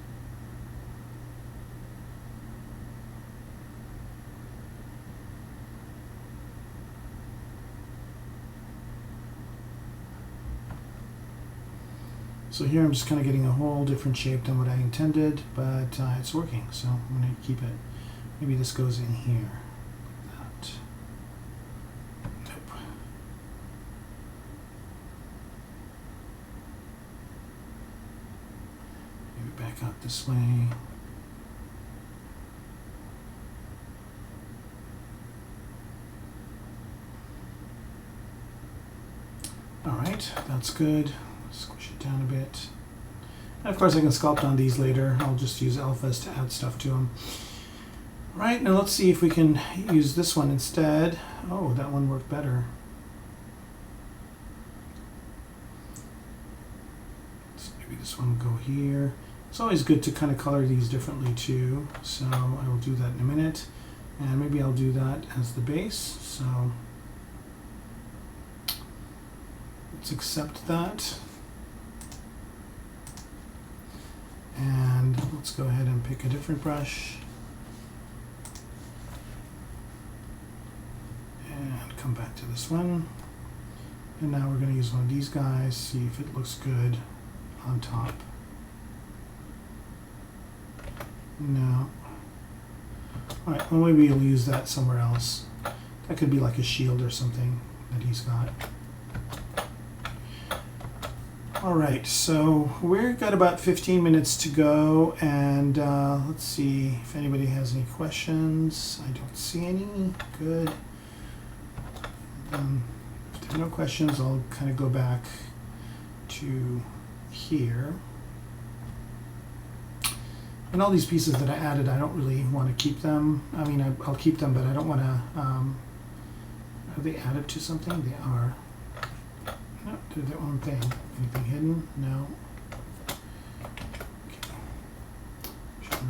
So here I'm just kind of getting a whole different shape than what I intended, but it's working, so I'm going to keep it. Maybe this goes in here, like that. Nope. Maybe back out this way. All right, that's good. Squish it down a bit. And of course I can sculpt on these later. I'll just use alphas to add stuff to them. Right, now let's see if we can use this one instead. Oh, that one worked better. So maybe this one will go here. It's always good to kind of color these differently too. So I will do that in a minute. And maybe I'll do that as the base. So let's accept that. And let's go ahead and pick a different brush. And come back to this one. And now we're going to use one of these guys, see if it looks good on top. No. Alright, well maybe we'll use that somewhere else. That could be like a shield or something that he's got. Alright, so we've got about 15 minutes to go, and let's see if anybody has any questions. I don't see any. Good. If there are no questions, I'll kind of go back to here. And all these pieces that I added, I don't really want to keep them. I mean, I'll keep them, but I don't want to... are they added to something? They are. No, do their own thing. Anything hidden? No. Okay.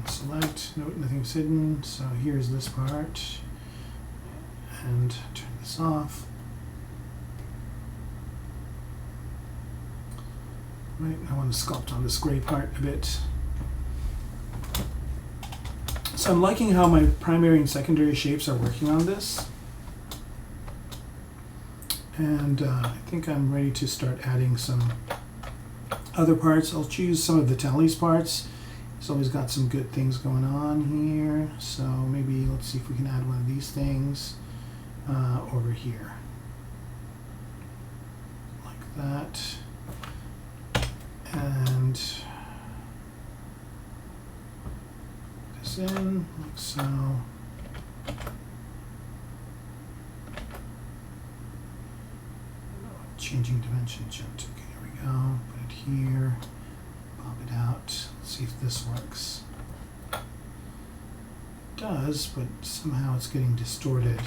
Select. No, nothing's hidden. So here's this part. And turn this off. Right, I want to sculpt on this gray part a bit. So I'm liking how my primary and secondary shapes are working on this. And I think I'm ready to start adding some other parts. I'll choose some of Vitaly's parts. He's always got some good things going on here. So maybe let's see if we can add one of these things over here. Like that. And this in, like so. Changing dimension shift. Okay, here we go. Put it here. Pop it out. Let's see if this works. It does, but somehow it's getting distorted.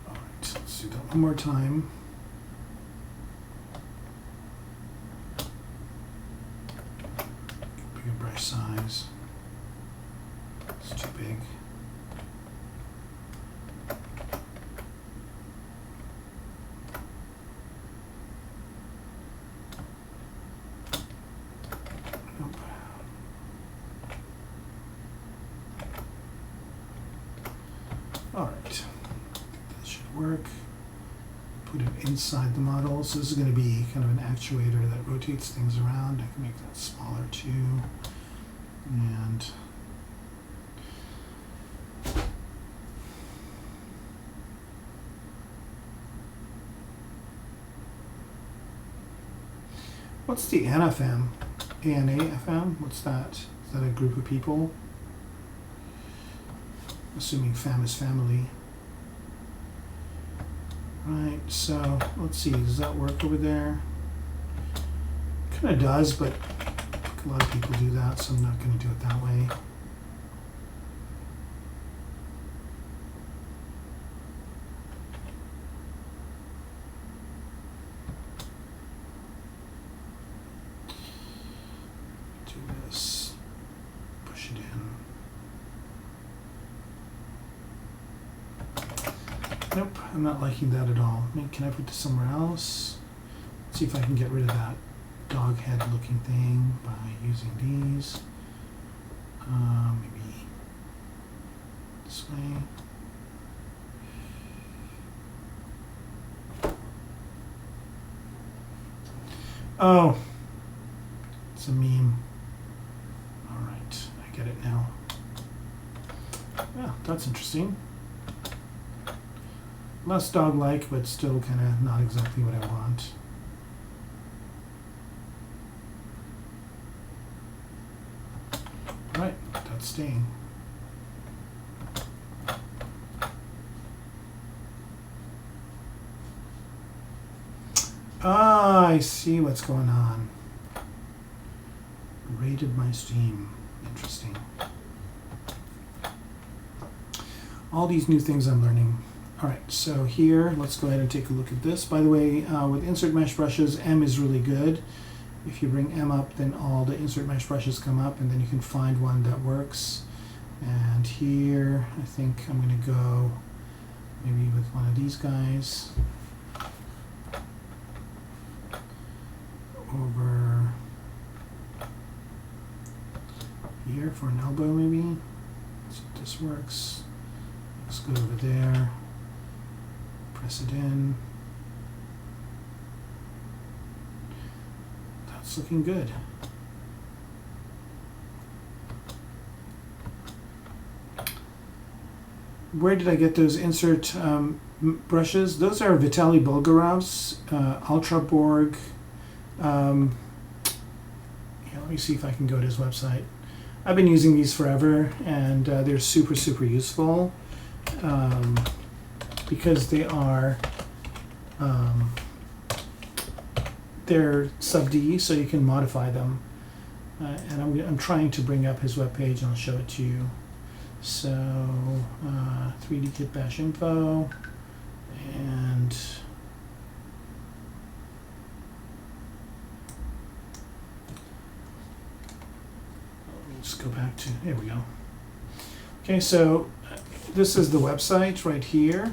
Alright, let's do that one more time. Bigger brush size. It's too big. Nope. All right, that should work. Put it inside the model. So this is going to be kind of an actuator that rotates things around. I can make that smaller too. And what's the ANAFM? ANAFM? What's that? Is that a group of people? Assuming fam is family. Right, so let's see, does that work over there? Kind of does, but a lot of people do that, so I'm not going to do it that way. Do this, push it in. Nope, I'm not liking that at all. Can I put this somewhere else? Let's see if I can get rid of that dog head looking thing by using these. Maybe this way. Oh, it's a meme. All right, I get it now. Yeah, that's interesting. Less dog-like, but still kind of not exactly what I want. Right, that's staying. Ah, I see what's going on. Rated my stream. Interesting. All these new things I'm learning. All right, so here, let's go ahead and take a look at this. By the way, with insert mesh brushes, M is really good. If you bring M up, then all the insert mesh brushes come up, and then you can find one that works. And here, I think I'm going to go maybe with one of these guys. Over here for an elbow, maybe. So this works. Let's go over there. Press it in. That's looking good. Where did I get those insert brushes? Those are Vitaly Bulgarov's Ultraborg. Yeah, let me see if I can go to his website. I've been using these forever, and they're super, super useful because they are they're sub D, so you can modify them. And I'm trying to bring up his webpage, and I'll show it to you. So 3D Kit Bash info, and let's go back to, there we go. Okay, so this is the website right here,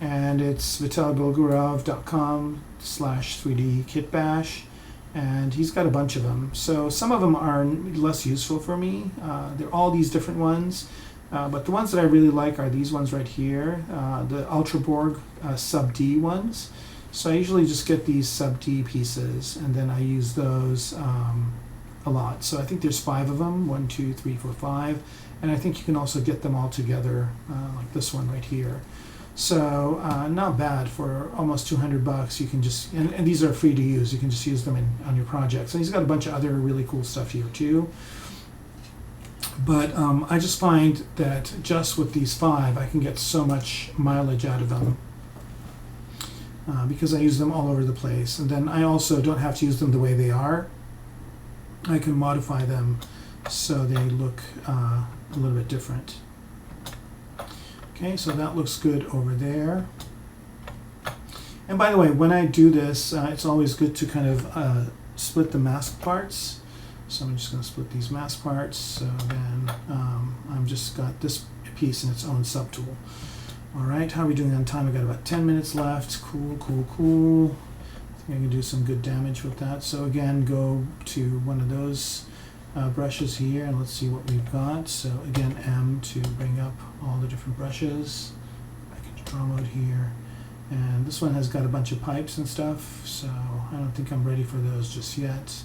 and it's vitalybulgarov.com/3dkitbash, and he's got a bunch of them. So some of them are less useful for me. They're all these different ones, but the ones that I really like are these ones right here, the Ultraborg sub D ones. So I usually just get these sub D pieces, and then I use those a lot. So I think there's 5 of them, 1, 2, 3, 4, 5, and I think you can also get them all together, like this one right here. So not bad for almost $200. You can just, and these are free to use. You can just use them on your projects. And he's got a bunch of other really cool stuff here too. But I just find that just with these 5, I can get so much mileage out of them because I use them all over the place. And then I also don't have to use them the way they are. I can modify them so they look a little bit different. Okay, so that looks good over there. And by the way, when I do this, it's always good to kind of split the mask parts. So I'm just going to split these mask parts. So then I've just got this piece in its own subtool. All right, how are we doing on time? We've got about 10 minutes left. Cool, cool, cool. I think I can do some good damage with that. So again, go to one of those brushes here, and let's see what we've got. So again, M to bring up all the different brushes. Back into draw mode here, and this one has got a bunch of pipes and stuff, so I don't think I'm ready for those just yet.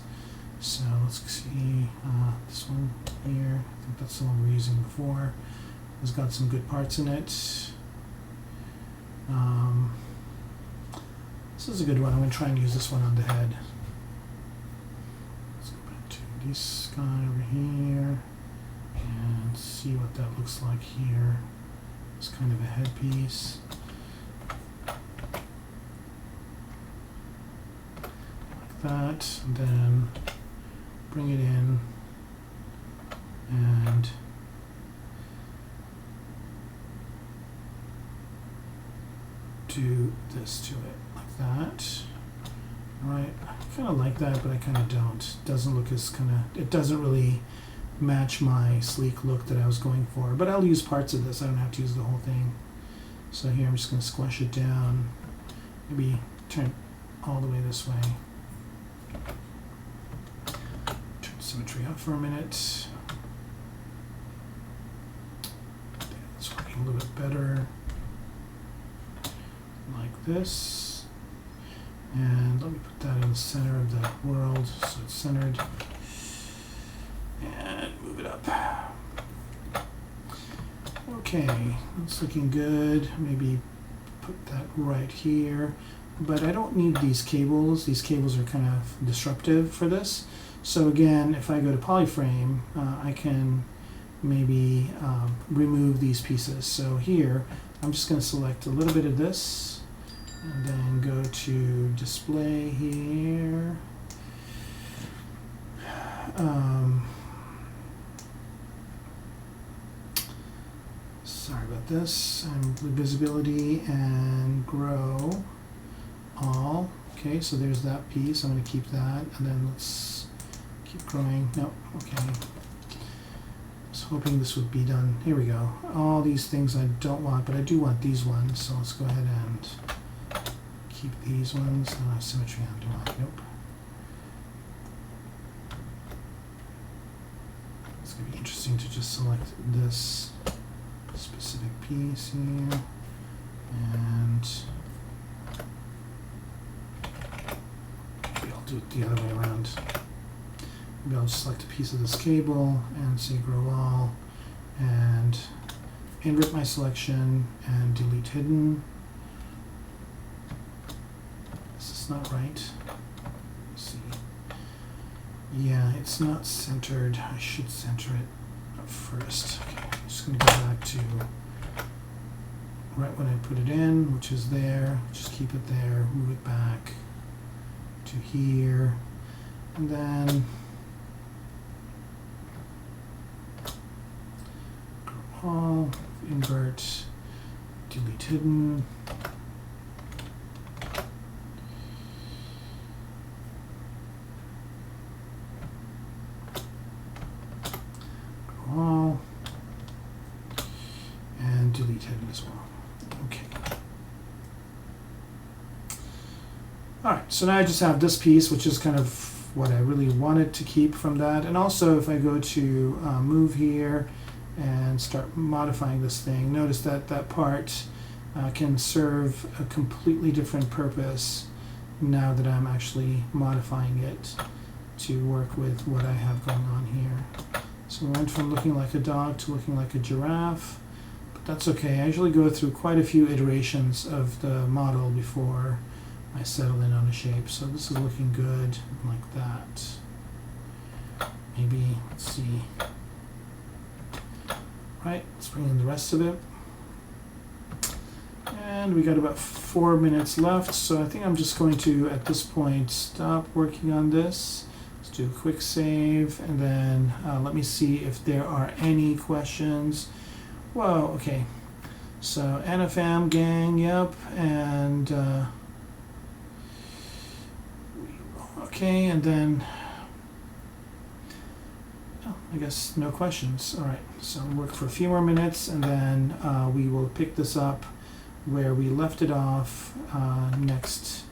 So let's see this one here. I think that's the one we're using before. It's got some good parts in it. This is a good one. I'm going to try and use this one on the head. This guy over here and see what that looks like here. It's kind of a headpiece. Like that, and then bring it in and do this to it like that. Right, I kind of like that, but I kind of don't. It doesn't look as it doesn't really match my sleek look that I was going for. But I'll use parts of this. I don't have to use the whole thing. So here I'm just going to squash it down. Maybe turn it all the way this way. Turn the symmetry up for a minute. It's working a little bit better. Like this. And let me put that in the center of the world so it's centered. And move it up. Okay, that's looking good. Maybe put that right here. But I don't need these cables. These cables are kind of disruptive for this. So again, if I go to Polyframe, I can maybe remove these pieces. So here, I'm just going to select a little bit of this. And then go to display here. Sorry about this. Visibility and grow all. Okay, so there's that piece. I'm going to keep that, and then let's keep growing. Nope. Okay. I was hoping this would be done. Here we go. All these things I don't want, but I do want these ones. So let's go ahead and keep these ones. No, I have symmetry on, do I? Nope. It's going to be interesting to just select this specific piece here. And maybe I'll do it the other way around. Maybe I'll just select a piece of this cable and say grow all. And invert my selection and delete hidden. Not right. Let's see. Yeah, it's not centered. I should center it up first. Okay, I'm just going to go back to right when I put it in, which is there. Just keep it there. Move it back to here, and then all, invert, delete hidden. All, and delete hidden as well. Okay. All right, so now I just have this piece, which is kind of what I really wanted to keep from that. And also if I go to move here and start modifying this thing, notice that that part can serve a completely different purpose now that I'm actually modifying it to work with what I have going on here. So we went from looking like a dog to looking like a giraffe, but that's okay. I usually go through quite a few iterations of the model before I settle in on a shape. So this is looking good like that. Maybe, let's see. Right, let's bring in the rest of it. And we got about 4 minutes left, so I think I'm just going to, at this point, stop working on this. Let's do a quick save, and then let me see if there are any questions. Whoa, okay. So, NFM gang, yep, and okay, and then, oh, I guess no questions. All right, so I'll work for a few more minutes, and then we will pick this up where we left it off next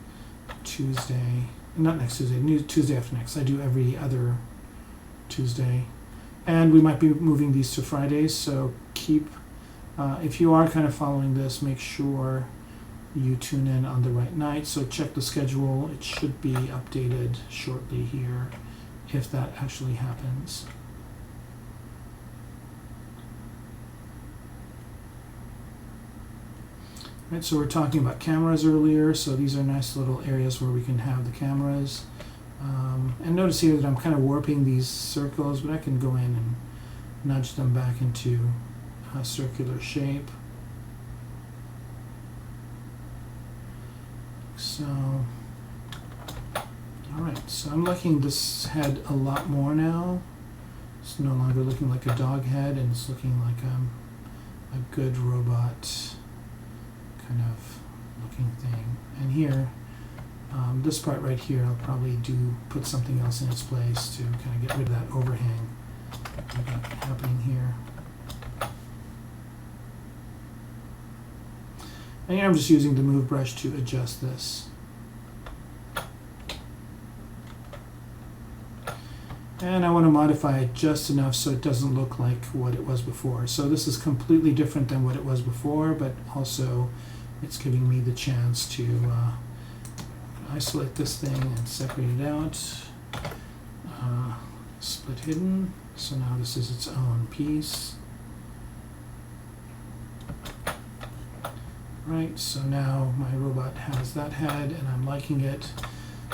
Tuesday. Not next Tuesday, Tuesday after next. I do every other Tuesday. And we might be moving these to Fridays, so keep, if you are kind of following this, make sure you tune in on the right night. So check the schedule. It should be updated shortly here if that actually happens. Right, so we're talking about cameras earlier, so these are nice little areas where we can have the cameras. And notice here that I'm kind of warping these circles, but I can go in and nudge them back into a circular shape. So, alright, so I'm liking this head a lot more now. It's no longer looking like a dog head, and it's looking like a good robot kind of looking thing. And here, this part right here, I'll probably put something else in its place to kind of get rid of that overhang happening here. And here I'm just using the move brush to adjust this. And I want to modify it just enough so it doesn't look like what it was before. So this is completely different than what it was before, but also it's giving me the chance to isolate this thing and separate it out. Split hidden. So now this is its own piece. Right, so now my robot has that head and I'm liking it.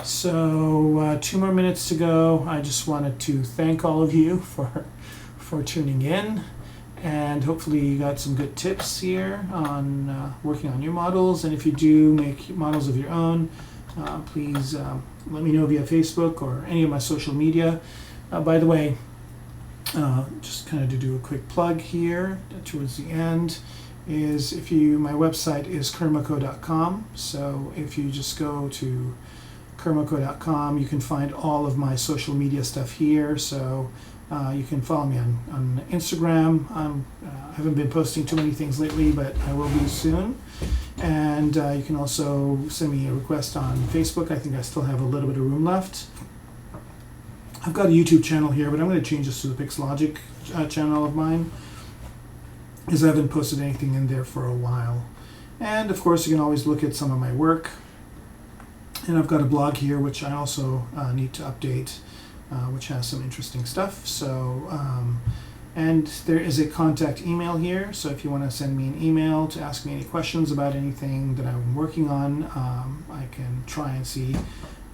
So 2 more minutes to go. I just wanted to thank all of you for tuning in, and hopefully you got some good tips here on working on your models. And if you do make models of your own, please let me know via Facebook or any of my social media. By the way, just kind of to do a quick plug here towards the end, is my website is kermako.com. So if you just go to kermako.com, you can find all of my social media stuff here. So you can follow me on Instagram. I haven't been posting too many things lately, but I will be soon. And you can also send me a request on Facebook. I think I still have a little bit of room left. I've got a YouTube channel here, but I'm going to change this to the Pixologic channel of mine, because I haven't posted anything in there for a while. And of course you can always look at some of my work. And I've got a blog here which I also need to update, which has some interesting stuff. So, and there is a contact email here, so if you want to send me an email to ask me any questions about anything that I'm working on, I can try and see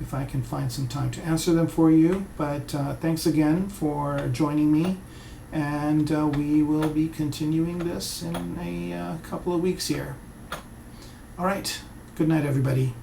if I can find some time to answer them for you. But thanks again for joining me. And we will be continuing this in a couple of weeks here. All right. Good night, everybody.